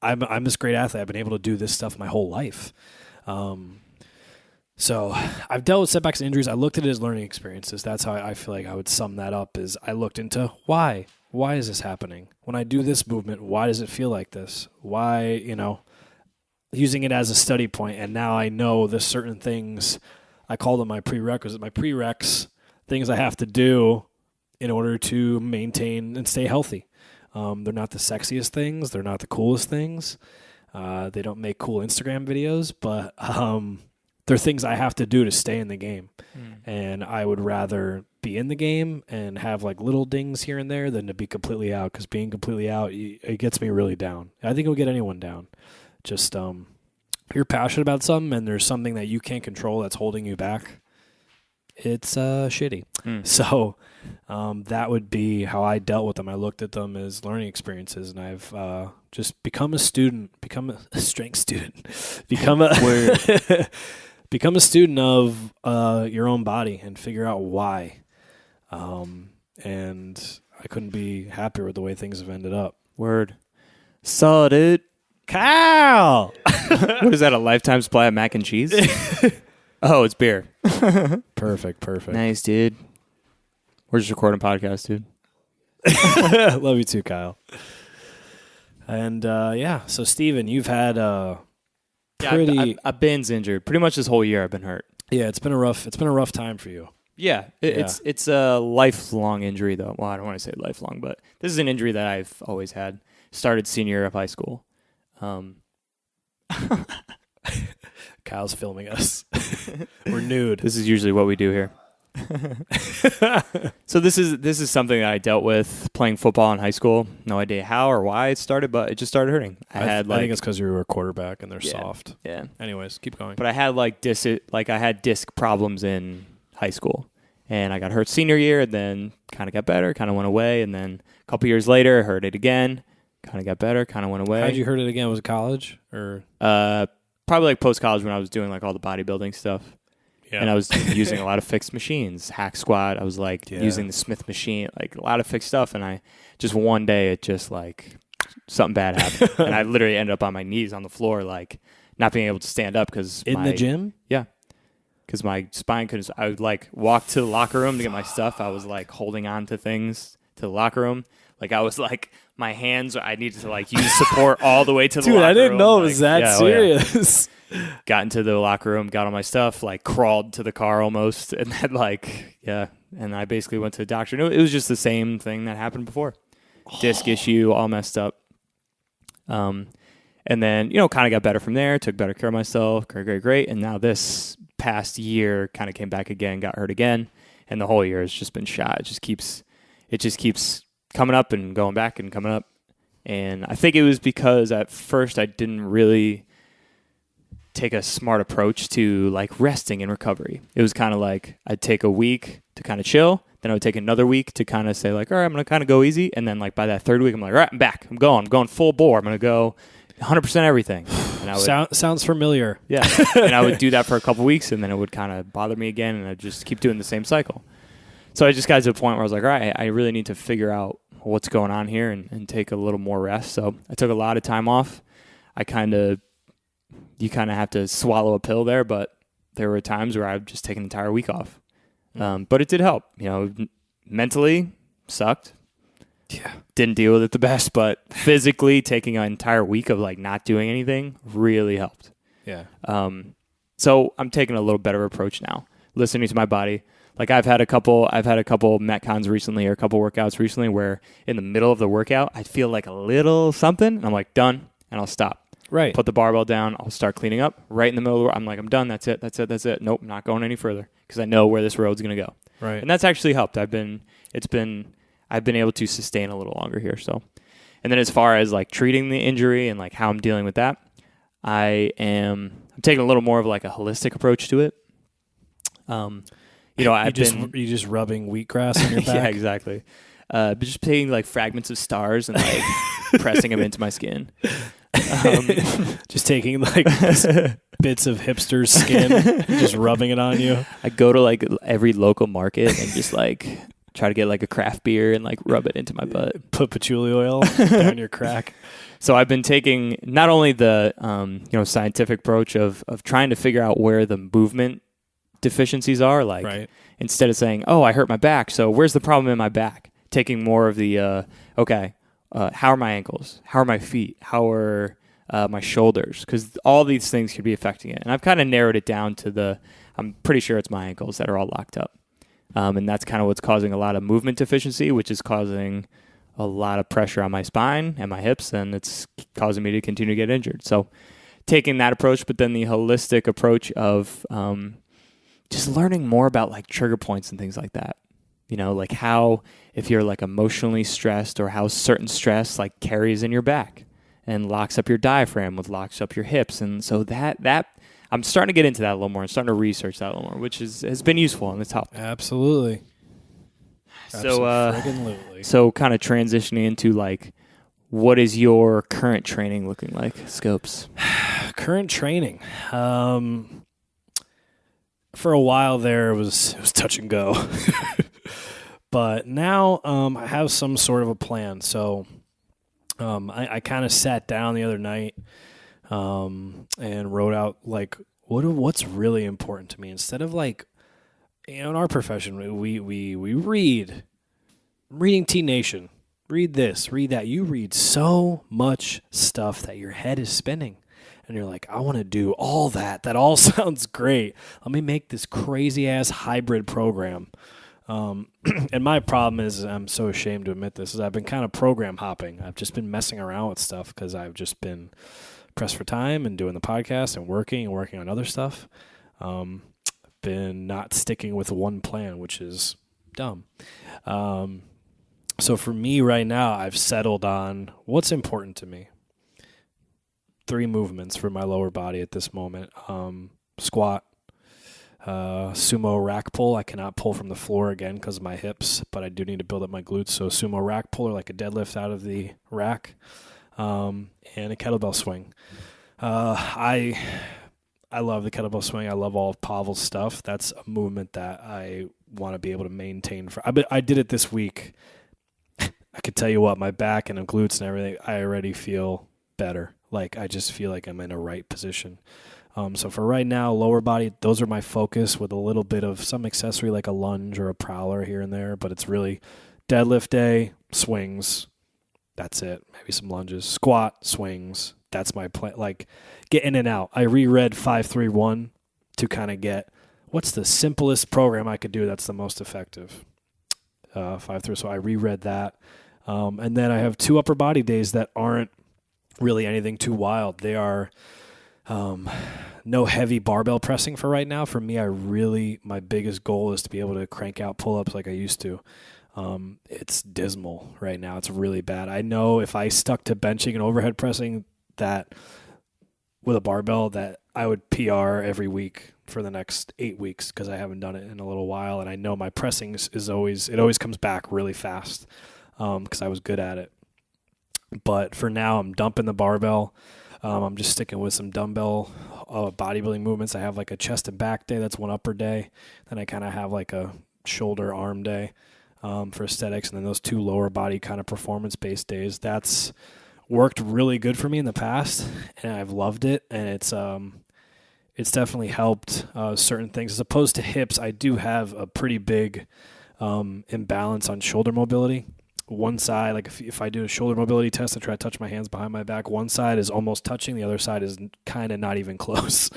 I'm this great athlete. I've been able to do this stuff my whole life. So I've dealt with setbacks and injuries. I looked at it as learning experiences. That's how I feel like I would sum that up, is I looked into why. Why is this happening? When I do this movement, why does it feel like this? Why, you know, using it as a study point. And now I know there's certain things, I call them my prerequisites, my prereqs, things I have to do in order to maintain and stay healthy. They're not the sexiest things. They're not the coolest things. They don't make cool Instagram videos, but they're things I have to do to stay in the game. And I would rather be in the game and have like little dings here and there than to be completely out, because being completely out, it gets me really down. I think it'll get anyone down. Just if you're passionate about something and there's something that you can't control that's holding you back, it's shitty. So that would be how I dealt with them. I looked at them as learning experiences, and I've just become a student, become a strength student, become a become a student of your own body and figure out why. And I couldn't be happier with the way things have ended up. Word. Saw it. Kyle! What is that, a lifetime supply of mac and cheese? Oh, it's beer. Perfect. Nice, dude. We're just recording a podcast, dude. Love you too, Kyle. And so Steven, you've had pretty. I've been injured. Pretty much this whole year I've been hurt. Yeah, it's been a rough time for you. Yeah, it's a lifelong injury, though. Well, I don't want to say lifelong, but this is an injury that I've always had. Started senior year of high school. Kyle's filming us. We're nude. This is usually what we do here. So this is something that I dealt with playing football in high school. No idea how or why it started, but it just started hurting. I think it's because you were a quarterback and they're soft. Yeah. Anyways, keep going. But I had I had disc problems in high school, and I got hurt senior year, and then kind of got better, kind of went away, and then a couple years later, I hurt it again, kind of got better, kind of went away. How'd you hurt it again? Was it college or? Probably like post college when I was doing like all the bodybuilding stuff. Yeah. And I was using a lot of fixed machines, hack squat. I was using the Smith machine, like a lot of fixed stuff. And I just one day it just something bad happened. And I literally ended up on my knees on the floor, not being able to stand up because in the gym? Yeah. Because my spine couldn't, I would walk to the locker room to get my stuff. I was holding on to things to the locker room. I was my hands, I needed to use support all the way to the locker room. Dude, I didn't know it was that serious. Got into the locker room, got all my stuff, crawled to the car almost, and then and I basically went to the doctor. No, it was just the same thing that happened before. Disc issue, all messed up. And then, kind of got better from there, took better care of myself, great. And now this past year kind of came back again, got hurt again, and the whole year has just been shot. It just keeps coming up and going back and coming up. And I think it was because at first I didn't really take a smart approach to resting and recovery. It was kind of I'd take a week to kind of chill, then I would take another week to kind of say all right, I'm going to kind of go easy. And then by that third week, I'm all right, I'm back. I'm going full bore. I'm going to go 100% everything. And I would, sounds familiar. Yeah. And I would do that for a couple weeks, and then it would kind of bother me again, and I'd just keep doing the same cycle. So I just got to the point where I was all right, I really need to figure out what's going on here and take a little more rest. So I took a lot of time off. You kind of have to swallow a pill there, but there were times where I've just taken an entire week off. But it did help. Mentally sucked. Yeah. Didn't deal with it the best, but physically taking an entire week of not doing anything really helped. Yeah. So I'm taking a little better approach now, listening to my body. I've had a couple Metcons recently, or a couple workouts recently, where in the middle of the workout, I feel a little something, and I'm done, and I'll stop. Right. Put the barbell down. I'll start cleaning up right in the middle of the I'm done. That's it. Nope, not going any further because I know where this road's going to go. Right. And that's actually helped. I've been able to sustain a little longer here. So, and then as far as treating the injury and how I'm dealing with that, I'm taking a little more of a holistic approach to it. You just rubbing wheatgrass on your back. Yeah, exactly. But just taking fragments of stars and pressing them into my skin. Just taking bits of hipster's skin, just rubbing it on you. I go to every local market and just try to get a craft beer and rub it into my butt. Put patchouli oil down your crack. So I've been taking not only the scientific approach of trying to figure out where the movement deficiencies are, right. Instead of saying, oh, I hurt my back, so where's the problem in my back? Taking more of the how are my ankles? How are my feet? How are my shoulders? Because all these things could be affecting it. And I've kind of narrowed it down to I'm pretty sure it's my ankles that are all locked up. And that's kind of what's causing a lot of movement deficiency, which is causing a lot of pressure on my spine and my hips, and it's causing me to continue to get injured. So taking that approach, but then the holistic approach of just learning more about trigger points and things like that. How if you're emotionally stressed, or how certain stress carries in your back and locks up your diaphragm, locks up your hips. And so that I'm starting to get into that a little more and starting to research that a little more, which has been useful and it's helped. Absolutely. So kind of transitioning into what is your current training looking like, Scopes? Current training. For a while there, it was touch and go. But now I have some sort of a plan. So I kind of sat down the other night and wrote out like what's really important to me. Instead of like, in our profession, we read, reading T Nation, read this, read that. You read so much stuff that your head is spinning. And you're like, I want to do all that. That all sounds great. Let me make this crazy-ass hybrid program. And my problem is, I'm so ashamed to admit this, is I've been kind of program hopping. I've just been messing around with stuff because I've just been pressed for time and doing the podcast and working on other stuff. Been not sticking with one plan, which is dumb. So for me right now, I've settled on what's important to me. 3 movements for my lower body at this moment. Squat, sumo rack pull. I cannot pull from the floor again because of my hips, but I do need to build up my glutes. So sumo rack pull, or like a deadlift out of the rack, and a kettlebell swing. I love the kettlebell swing. I love all of Pavel's stuff. That's a movement that I want to be able to maintain. I did it this week. I could tell you what, my back and the glutes and everything, I already feel better. Like, I just feel like I'm in a right position. So for right now, lower body, those are my focus, with a little bit of some accessory like a lunge or a prowler here and there. But it's really deadlift day, swings. That's it. Maybe some lunges. Squat, swings. That's my plan. Like, get in and out. I reread 531 to kind of get what's the simplest program I could do that's the most effective. 5-3. So I reread that. And then I have 2 upper body days that aren't really anything too wild. They are no heavy barbell pressing for right now. For me, my biggest goal is to be able to crank out pull-ups like I used to. It's dismal right now. It's really bad. I know if I stuck to benching and overhead pressing that with a barbell, that I would PR every week for the next 8 weeks, because I haven't done it in a little while. And I know my pressing is always comes back really fast because I was good at it. But for now, I'm dumping the barbell. I'm just sticking with some dumbbell bodybuilding movements. I have like a chest and back day. That's one upper day. Then I kind of have like a shoulder arm day for aesthetics. And then those 2 lower body kind of performance-based days. That's worked really good for me in the past, and I've loved it. And it's definitely helped certain things. As opposed to hips, I do have a pretty big imbalance on shoulder mobility. One side, like if I do a shoulder mobility test, I try to touch my hands behind my back. One side is almost touching. The other side is kind of not even close.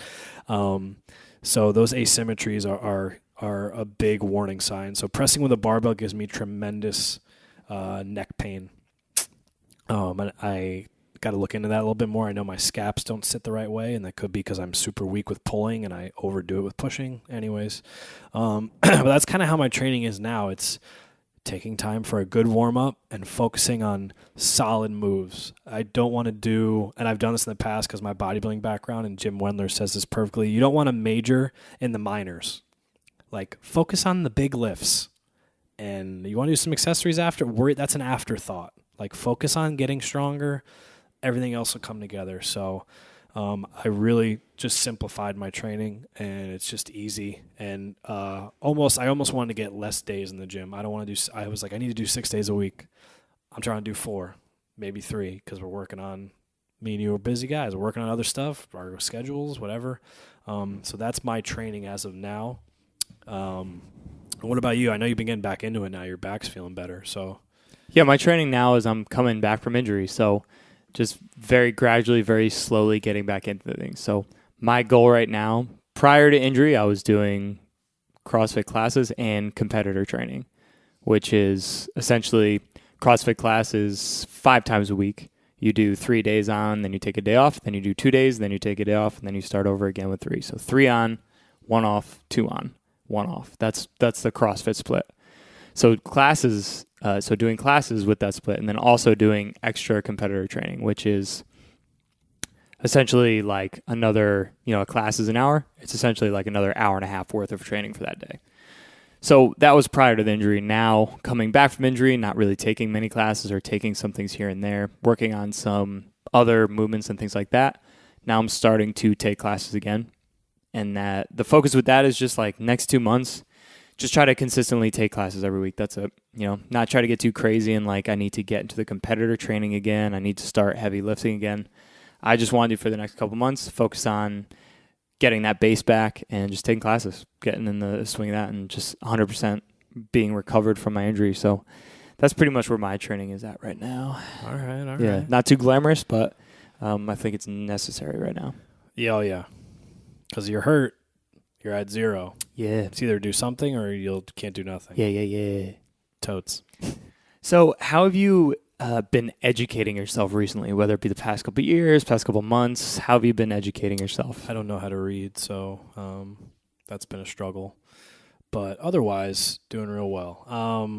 So those asymmetries are a big warning sign. So pressing with a barbell gives me tremendous neck pain. And I got to look into that a little bit more. I know my scaps don't sit the right way, and that could be because I'm super weak with pulling and I overdo it with pushing. Anyways, but that's kind of how my training is now. It's taking time for a good warm-up and focusing on solid moves. I don't want to do, and I've done this in the past because my bodybuilding background, and Jim Wendler says this perfectly, you don't want to major in the minors. Like, focus on the big lifts. And you want to do some accessories after? That's an afterthought. Like, focus on getting stronger. Everything else will come together. So I really just simplified my training, and it's just easy. And I almost wanted to get less days in the gym. I was like, I need to do 6 days a week. I'm trying to do 4, maybe 3, because we're working on, me and you are busy guys. We're working on other stuff, our schedules, whatever. So that's my training as of now. What about you? I know you've been getting back into it now. Your back's feeling better. So Yeah, my training now is I'm coming back from injury, so just very gradually, very slowly getting back into the things. So my goal right now, prior to injury, I was doing CrossFit classes and competitor training, which is essentially CrossFit classes 5 times a week. You do 3 days on, then you take a day off, then you do 2 days, then you take a day off, and then you start over again with 3. So 3 on, 1 off, 2 on, 1 off. That's the CrossFit split. So doing classes with that split, and then also doing extra competitor training, which is essentially like another, a class is an hour. It's essentially like another hour and a half worth of training for that day. So that was prior to the injury. Now, coming back from injury, not really taking many classes or taking some things here and there, working on some other movements and things like that. Now I'm starting to take classes again. And that the focus with that is just like next 2 months, just try to consistently take classes every week. That's it. Not try to get too crazy and like I need to get into the competitor training again. I need to start heavy lifting again. I just want to, for the next couple months, focus on getting that base back and just taking classes, getting in the swing of that, and just 100% being recovered from my injury. So that's pretty much where my training is at right now. All right. Yeah, not too glamorous, but I think it's necessary right now. Yeah, yeah. Because you're hurt, you're at zero. Yeah. It's either do something or you can't do nothing. Yeah. Totes. So how have you been educating yourself recently, whether it be the past couple of years, past couple of months? How have you been educating yourself? I don't know how to read, so that's been a struggle. But otherwise, doing real well. How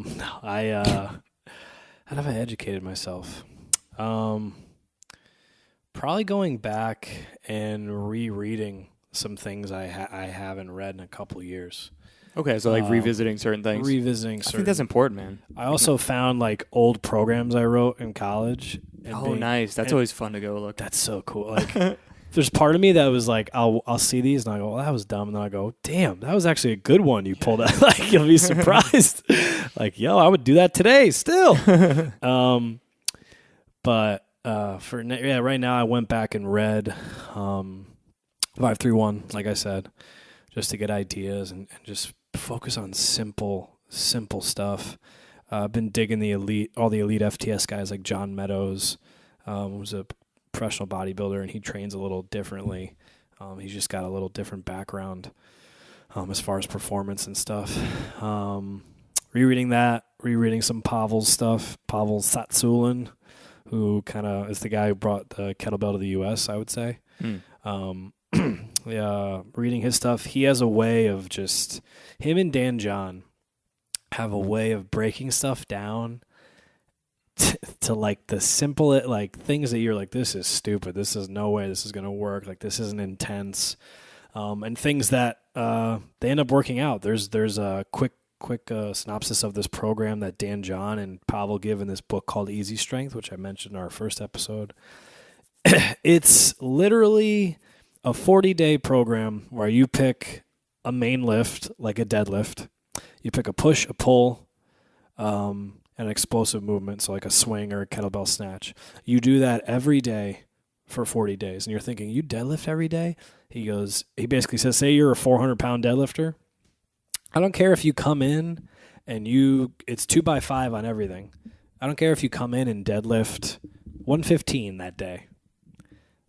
have I educated myself? Probably going back and rereading some things I haven't read in a couple of years. Okay, so like revisiting certain things. I think that's important, man. I also found like old programs I wrote in college. Nice. That's always fun to go look. That's so cool. Like, there's part of me that was like, I'll see these and I go, well, that was dumb, and then I go, damn, that was actually a good one you pulled out. Like, you'll be surprised. Like, yo, I would do that today still. But right now I went back and read 531, like I said, just to get ideas and just focus on simple stuff. I've been digging all the elite FTS guys like John Meadows, who's a professional bodybuilder, and he trains a little differently. He's just got a little different background as far as performance and stuff. Rereading some Pavel's stuff. Pavel Tsatsouline, who kind of is the guy who brought the kettlebell to the U.S., I would say. Reading his stuff, he has a way of just, him and Dan John have a way of breaking stuff down to like the simple, like things that you're like, this is stupid, this is no way this is going to work, like this isn't intense, and things that they end up working out. There's a quick synopsis of this program that Dan John and Pavel give in this book called Easy Strength, which I mentioned in our first episode. It's literally a 40-day program where you pick a main lift, like a deadlift. You pick a push, a pull, an explosive movement, so like a swing or a kettlebell snatch. You do that every day for 40 days. And you're thinking, you deadlift every day? He basically says, say you're a 400-pound deadlifter. I don't care if you come in and it's 2x5 on everything. I don't care if you come in and deadlift 115 that day.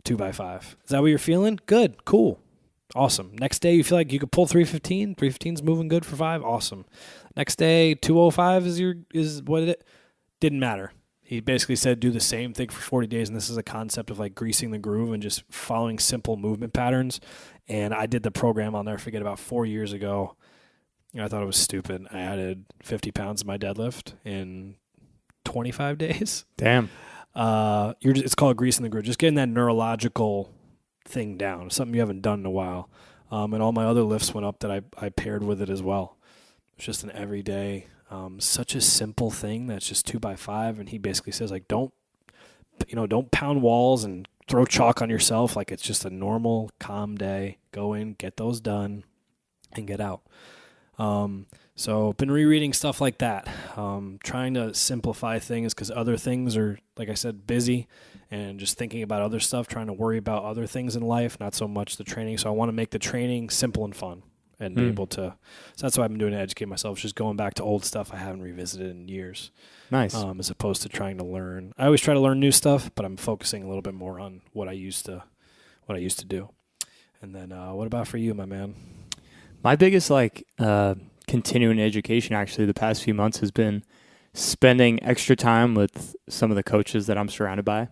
2x5. Is that what you're feeling? Good. Cool. Awesome. Next day, you feel like you could pull 315. 315's moving good for 5. Awesome. Next day, 205 is what it didn't matter. He basically said do the same thing for 40 days, and this is a concept of like greasing the groove and just following simple movement patterns. And I did the program, I'll never forget, about 4 years ago. I thought it was stupid. I added 50 pounds to my deadlift in 25 days. Damn. It's called greasing the groove. Just getting that neurological thing down, something you haven't done in a while. And all my other lifts went up that I paired with it as well. It's just an everyday, such a simple thing that's just 2x5. And he basically says like, don't pound walls and throw chalk on yourself. Like it's just a normal, calm day. Go in, get those done, and get out. So been rereading stuff like that, trying to simplify things because other things are, like I said, busy, and just thinking about other stuff, trying to worry about other things in life, not so much the training. So I want to make the training simple and fun and be able to, so that's what I've been doing to educate myself, just going back to old stuff I haven't revisited in years. Nice. As opposed to trying to learn. I always try to learn new stuff, but I'm focusing a little bit more on what I used to do. And then what about for you, my man? My biggest continuing education actually the past few months has been spending extra time with some of the coaches that I'm surrounded by.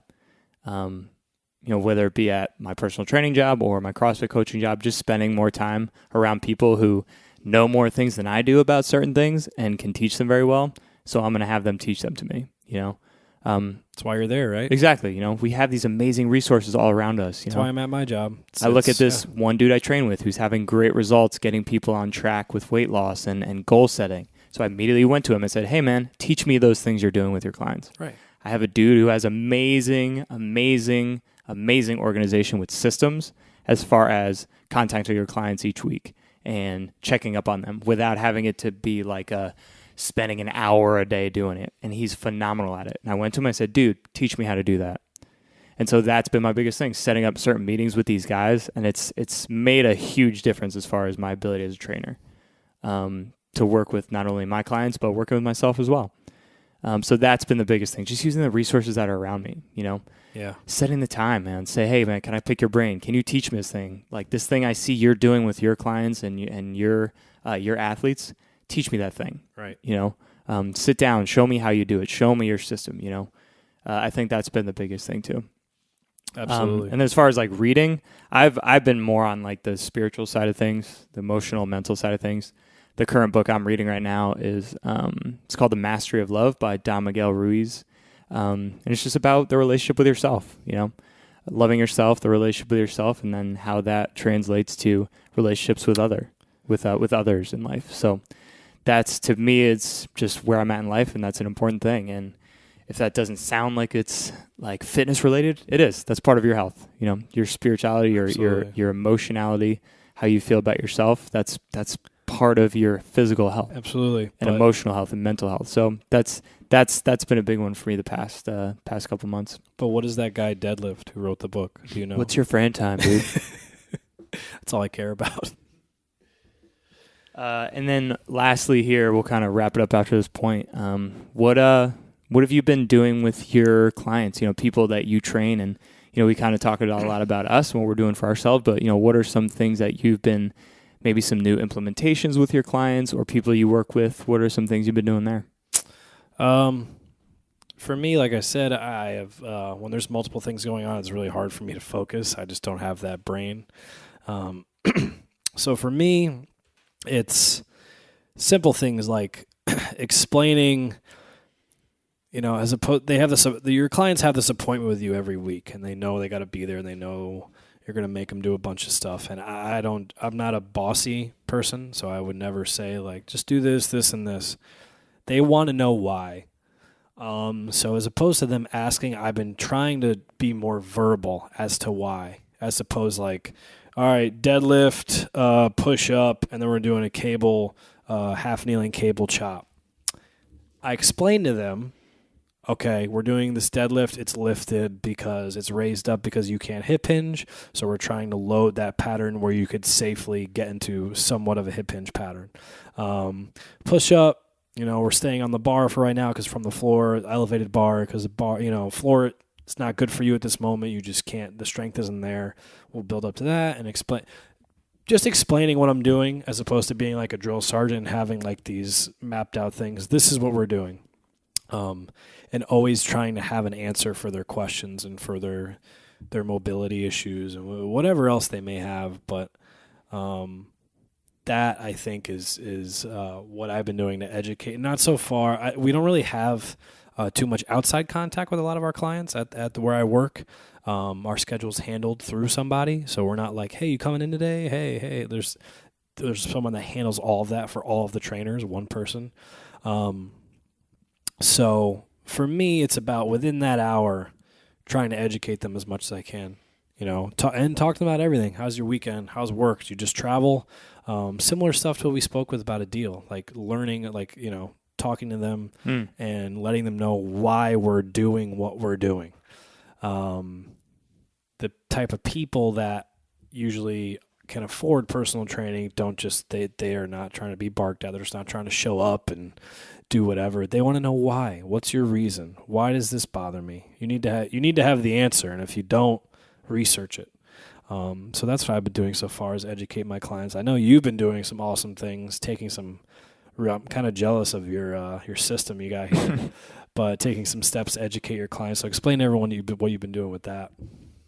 Whether it be at my personal training job or my CrossFit coaching job, just spending more time around people who know more things than I do about certain things and can teach them very well. So I'm going to have them teach them to me, That's why you're there, right? Exactly. We have these amazing resources all around us. That's why I'm at my job. I look at this one dude I train with who's having great results, getting people on track with weight loss and goal setting. So I immediately went to him and said, hey, man, teach me those things you're doing with your clients. Right. I have a dude who has amazing organization with systems, as far as contacting your clients each week and checking up on them without having it to be like spending an hour a day doing it. And he's phenomenal at it. And I went to him, I said, dude, teach me how to do that. And so that's been my biggest thing, setting up certain meetings with these guys. And it's made a huge difference as far as my ability as a trainer to work with not only my clients, but working with myself as well. So that's been the biggest thing, just using the resources that are around me, Yeah. Setting the time, man. Say, hey, man, can I pick your brain? Can you teach me this thing? Like this thing I see you're doing with your clients and your athletes, teach me that thing. Right. Sit down, show me how you do it. Show me your system, I think that's been the biggest thing too. Absolutely. And as far as like reading, I've been more on like the spiritual side of things, the emotional, mental side of things. The current book I'm reading right now is it's called The Mastery of Love by Don Miguel Ruiz. And it's just about the relationship with yourself, loving yourself, the relationship with yourself, and then how that translates to relationships with others in life. So that's, to me, it's just where I'm at in life, and that's an important thing. And if that doesn't sound like it's like fitness related, it is. That's part of your health. Your spirituality, your emotionality, how you feel about yourself. That's part of your physical health. Absolutely. And emotional health and mental health. So that's been a big one for me the past couple months. But what is that guy Deadlift who wrote the book? Do you know? What's your friend time, dude? That's all I care about. And then lastly here, we'll kind of wrap it up after this point. What have you been doing with your clients, people that you train? And, we kind of talked a lot about us and what we're doing for ourselves, but, what are some things that you've been, maybe some new implementations with your clients or people you work with? What are some things you've been doing there? For me, like I said, I have, when there's multiple things going on, it's really hard for me to focus. I just don't have that brain. So for me, it's simple things like explaining, as opposed, your clients have this appointment with you every week, and they know they got to be there, and they know you're going to make them do a bunch of stuff. And I'm not a bossy person, so I would never say like, just do this, this, and this. They want to know why. So as opposed to them asking, I've been trying to be more verbal as to why, as opposed like, all right, deadlift, push up, and then we're doing a cable, half kneeling cable chop. I explained to them, okay, we're doing this deadlift. It's lifted because it's raised up because you can't hip hinge. So we're trying to load that pattern where you could safely get into somewhat of a hip hinge pattern. Push up, we're staying on the bar for right now because from the floor, elevated bar, because the bar, floor, it's not good for you at this moment. You just can't, the strength isn't there. We'll build up to that and explaining what I'm doing as opposed to being like a drill sergeant and having like these mapped out things. This is what we're doing. And always trying to have an answer for their questions and for their mobility issues and whatever else they may have. But that I think is what I've been doing to educate. Not so far. We don't really have too much outside contact with a lot of our clients at where I work. Our schedule's handled through somebody, so we're not like, hey, you coming in today? Hey. There's someone that handles all of that for all of the trainers, one person. So for me, it's about within that hour trying to educate them as much as I can, and talk to them about everything. How's your weekend? How's work? Do you just travel? Similar stuff to what we spoke with about a deal, like learning, like, talking to them and letting them know why we're doing what we're doing. The type of people that usually can afford personal training don't just, they are not trying to be barked at. They're just not trying to show up and do whatever. They want to know why. What's your reason? Why does this bother me? You need to have the answer, and if you don't, research it. So that's what I've been doing so far, is educate my clients. I know you've been doing some awesome things, taking some. I'm kind of jealous of your system you got here, but taking some steps to educate your clients. So explain to everyone what you've been doing with that.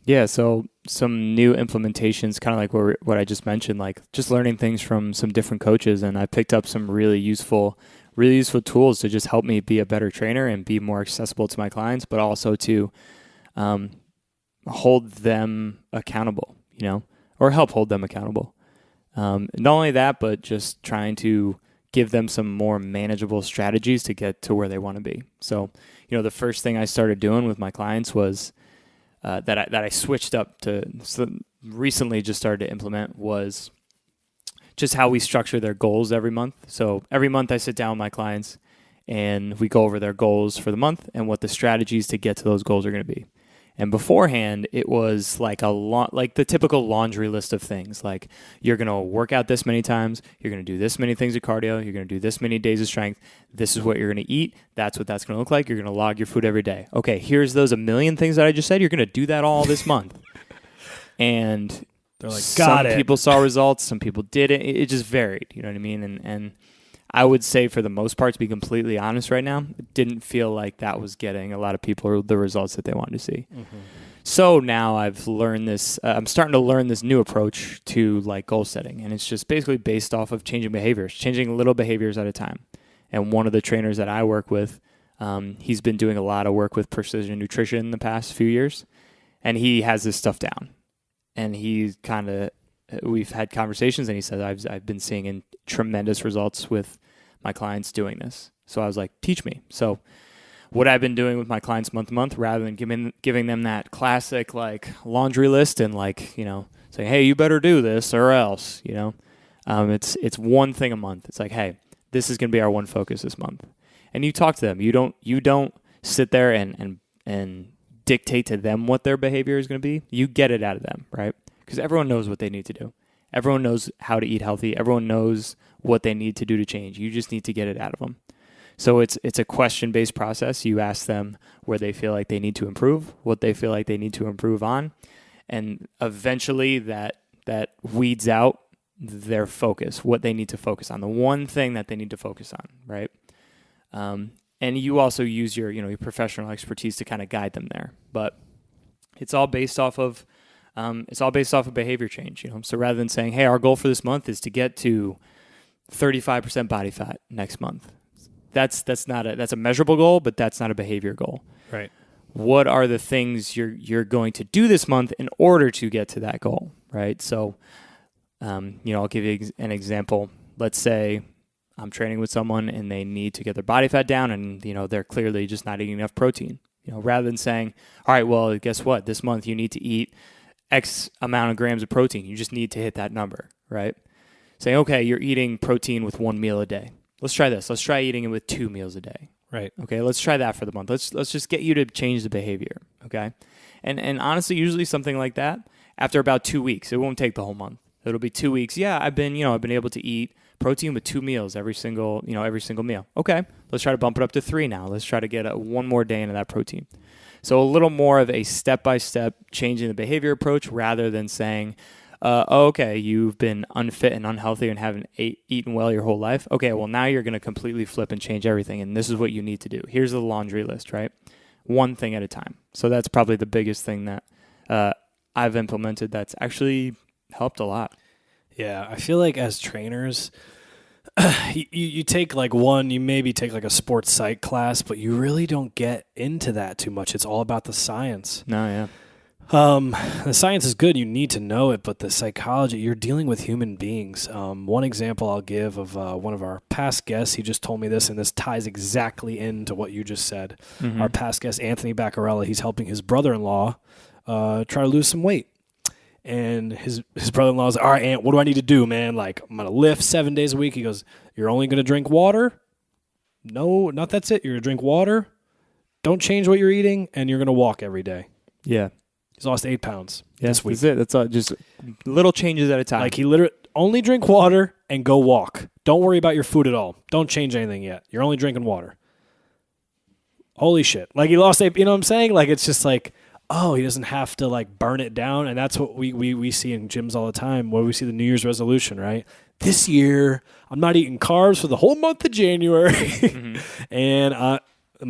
Yeah, so some new implementations, kind of like what I just mentioned, like just learning things from some different coaches, and I picked up some really useful tools to just help me be a better trainer and be more accessible to my clients, but also to hold them accountable, or help hold them accountable. Not only that, but just trying to give them some more manageable strategies to get to where they want to be. So, the first thing I started doing with my clients was that I switched up to recently just started to implement was just how we structure their goals every month. So every month I sit down with my clients and we go over their goals for the month and what the strategies to get to those goals are going to be. And beforehand, it was like like the typical laundry list of things. Like, you're going to work out this many times. You're going to do this many things of cardio. You're going to do this many days of strength. This is what you're going to eat. That's what that's going to look like. You're going to log your food every day. Okay, here's those a million things that I just said. You're going to do that all this month. And they're like, some people saw results. Some people didn't. It just varied. You know what I mean? And I would say for the most part, to be completely honest right now, it didn't feel like that was getting a lot of people the results that they wanted to see. Mm-hmm. So now I've learned this, I'm starting to learn this new approach to like goal setting. And it's just basically based off of changing behaviors, changing little behaviors at a time. And one of the trainers that I work with, he's been doing a lot of work with precision nutrition the past few years. And he has this stuff down. And we've had conversations, and he said, I've been seeing tremendous results with my clients doing this. So I was like, teach me. So what I've been doing with my clients month to month, rather than giving them that classic like laundry list and like, saying, hey, you better do this or else, it's one thing a month. It's like, hey, this is going to be our one focus this month. And you talk to them. You don't sit there and dictate to them what their behavior is going to be. You get it out of them, right? Because everyone knows what they need to do. Everyone knows how to eat healthy. Everyone knows what they need to do to change. You just need to get it out of them. So it's a question-based process. You ask them where they feel like they need to improve, what they feel like they need to improve on, and eventually that weeds out their focus, what they need to focus on, the one thing that they need to focus on, right? And you also use your professional expertise to kind of guide them there. But it's all based off of behavior change. So rather than saying, hey, our goal for this month is to get to 35% body fat next month, that's a measurable goal, but that's not a behavior goal. Right. What are the things you're going to do this month in order to get to that goal, right? So, I'll give you an example. Let's say I'm training with someone and they need to get their body fat down, and they're clearly just not eating enough protein. Rather than saying, all right, well, guess what? This month you need to eat X amount of grams of protein. You just need to hit that number, right? Saying, okay, you're eating protein with 1 meal a day. Let's try this. Let's try eating it with 2 meals a day. Right. Okay, let's try that for the month. Let's just get you to change the behavior, okay? And honestly, usually something like that, after about 2 weeks, it won't take the whole month. It'll be 2 weeks. Yeah, I've been able to eat protein with 2 meals every single meal. Okay, let's try to bump it up to 3 now. Let's try to get one more day into that protein. So a little more of a step-by-step changing the behavior approach, rather than saying, okay, you've been unfit and unhealthy and haven't eaten well your whole life. Okay, well, now you're going to completely flip and change everything, and this is what you need to do. Here's the laundry list, right? One thing at a time. So that's probably the biggest thing that I've implemented that's actually helped a lot. Yeah, I feel like as trainers, you take you maybe take like a sports psych class, but you really don't get into that too much. It's all about the science. No, yeah. The science is good. You need to know it, but the psychology, you're dealing with human beings. One example I'll give of one of our past guests, he just told me this, and this ties exactly into what you just said. Mm-hmm. Our past guest, Anthony Baccarella, he's helping his brother-in-law try to lose some weight. And his brother-in-law was like, all right, Ant, what do I need to do, man? Like, I'm going to lift 7 days a week. He goes, you're only going to drink water? No, not that's it. You're going to drink water. Don't change what you're eating, and you're going to walk every day. Yeah. He's lost 8 pounds this week. That's it. That's all, just little changes at a time. Like, he literally only drink water and go walk. Don't worry about your food at all. Don't change anything yet. You're only drinking water. Holy shit. Like, he lost 8, you know what I'm saying? Like, it's just like, oh, he doesn't have to like burn it down. And that's what we see in gyms all the time, where we see the New Year's resolution, right? This year, I'm not eating carbs for the whole month of January. Mm-hmm. And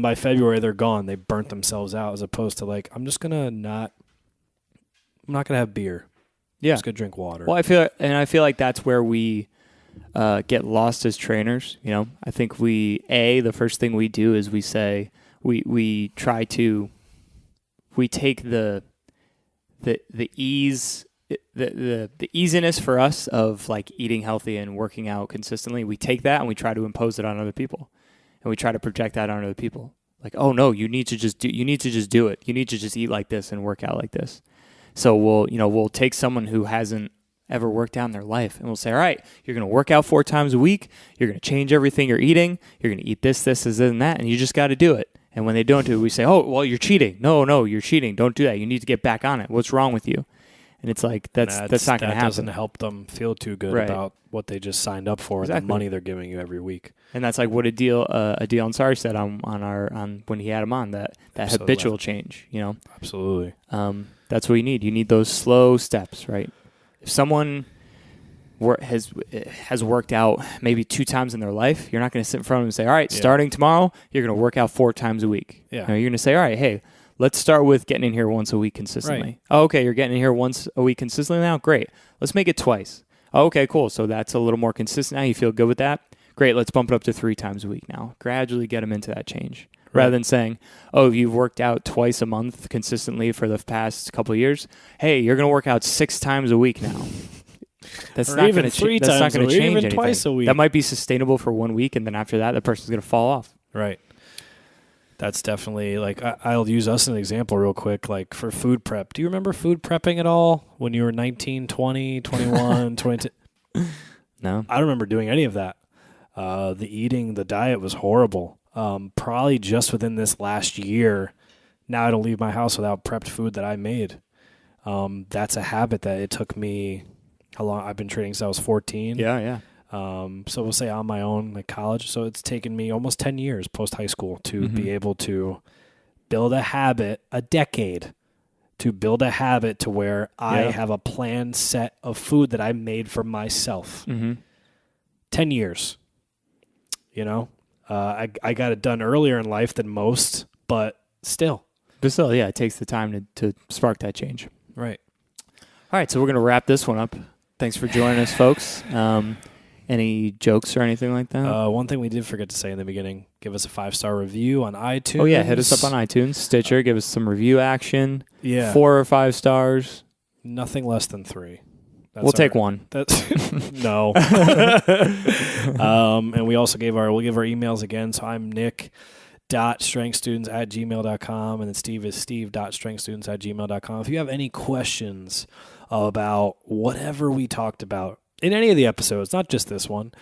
by February, they're gone. They burnt themselves out, as opposed to like, I'm not going to have beer. Yeah. I'm just going to drink water. Well, I feel like that's where we get lost as trainers. I think the first thing we do is we say, we try to, we take the ease, the easiness for us of like eating healthy and working out consistently. We take that and we try to impose it on other people, and we try to project that on other people. Like, oh no, you need to just do it. You need to just eat like this and work out like this. So we'll take someone who hasn't ever worked out in their life, and we'll say, all right, you're going to work out 4 times a week. You're going to change everything you're eating. You're going to eat this, and that, and you just got to do it. And when they don't do it, we say, oh, well, you're cheating. No, you're cheating. Don't do that. You need to get back on it. What's wrong with you? And it's like, that's not going to happen. That doesn't help them feel too good about what they just signed up for, the money they're giving you every week. And that's like what Adil Ansari said on when he had him on, that habitual change, Absolutely. That's what you need. You need those slow steps, right? If someone has worked out maybe 2 times in their life, you're not going to sit in front of them and say, all right, starting tomorrow, you're going to work out 4 times a week. Yeah. You're going to say, all right, hey, let's start with getting in here once a week consistently. Right. Oh, okay, you're getting in here once a week consistently now? Great. Let's make it twice. Oh, okay, cool. So that's a little more consistent now. You feel good with that? Great, let's bump it up to 3 times a week now. Gradually get them into that change. Right. Rather than saying, oh, you've worked out twice a month consistently for the past couple of years. Hey, you're going to work out 6 times a week now. That's not going to change anything. Twice a week. That might be sustainable for 1 week, and then after that, the person's going to fall off. Right. That's definitely, like, I'll use us as an example real quick, like for food prep. Do you remember food prepping at all when you were 19, 20, 21, 22? No. I don't remember doing any of that. The diet was horrible. Probably just within this last year, now I don't leave my house without prepped food that I made. That's a habit that it took me, how long? I've been training since I was 14. Yeah. So we'll say on my own, like college. So it's taken me almost 10 years post high school to be able to build a habit, a decade, to build a habit to where I have a planned set of food that I made for myself. 10 years. I got it done earlier in life than most, but still. It takes the time to spark that change. Right. All right, so we're going to wrap this one up. Thanks for joining us, folks. Any jokes or anything like that? One thing we did forget to say in the beginning, give us a 5-star review on iTunes. Oh, yeah, hit us up on iTunes, Stitcher, give us some review action. Yeah. 4 or 5 stars. Nothing less than 3. We'll take 1. That's no. And we'll give our emails again. So I'm nick.strengthstudents@gmail.com, and then Steve is steve.strengthstudents@gmail.com. If you have any questions about whatever we talked about in any of the episodes, not just this one,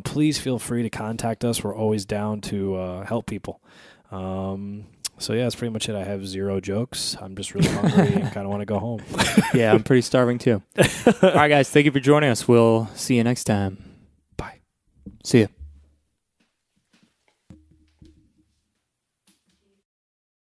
please feel free to contact us. We're always down to help people. So yeah, that's pretty much it. I have 0 jokes. I'm just really hungry and kind of want to go home. Yeah, I'm pretty starving too. All right, guys, thank you for joining us. We'll see you next time. Bye. See ya.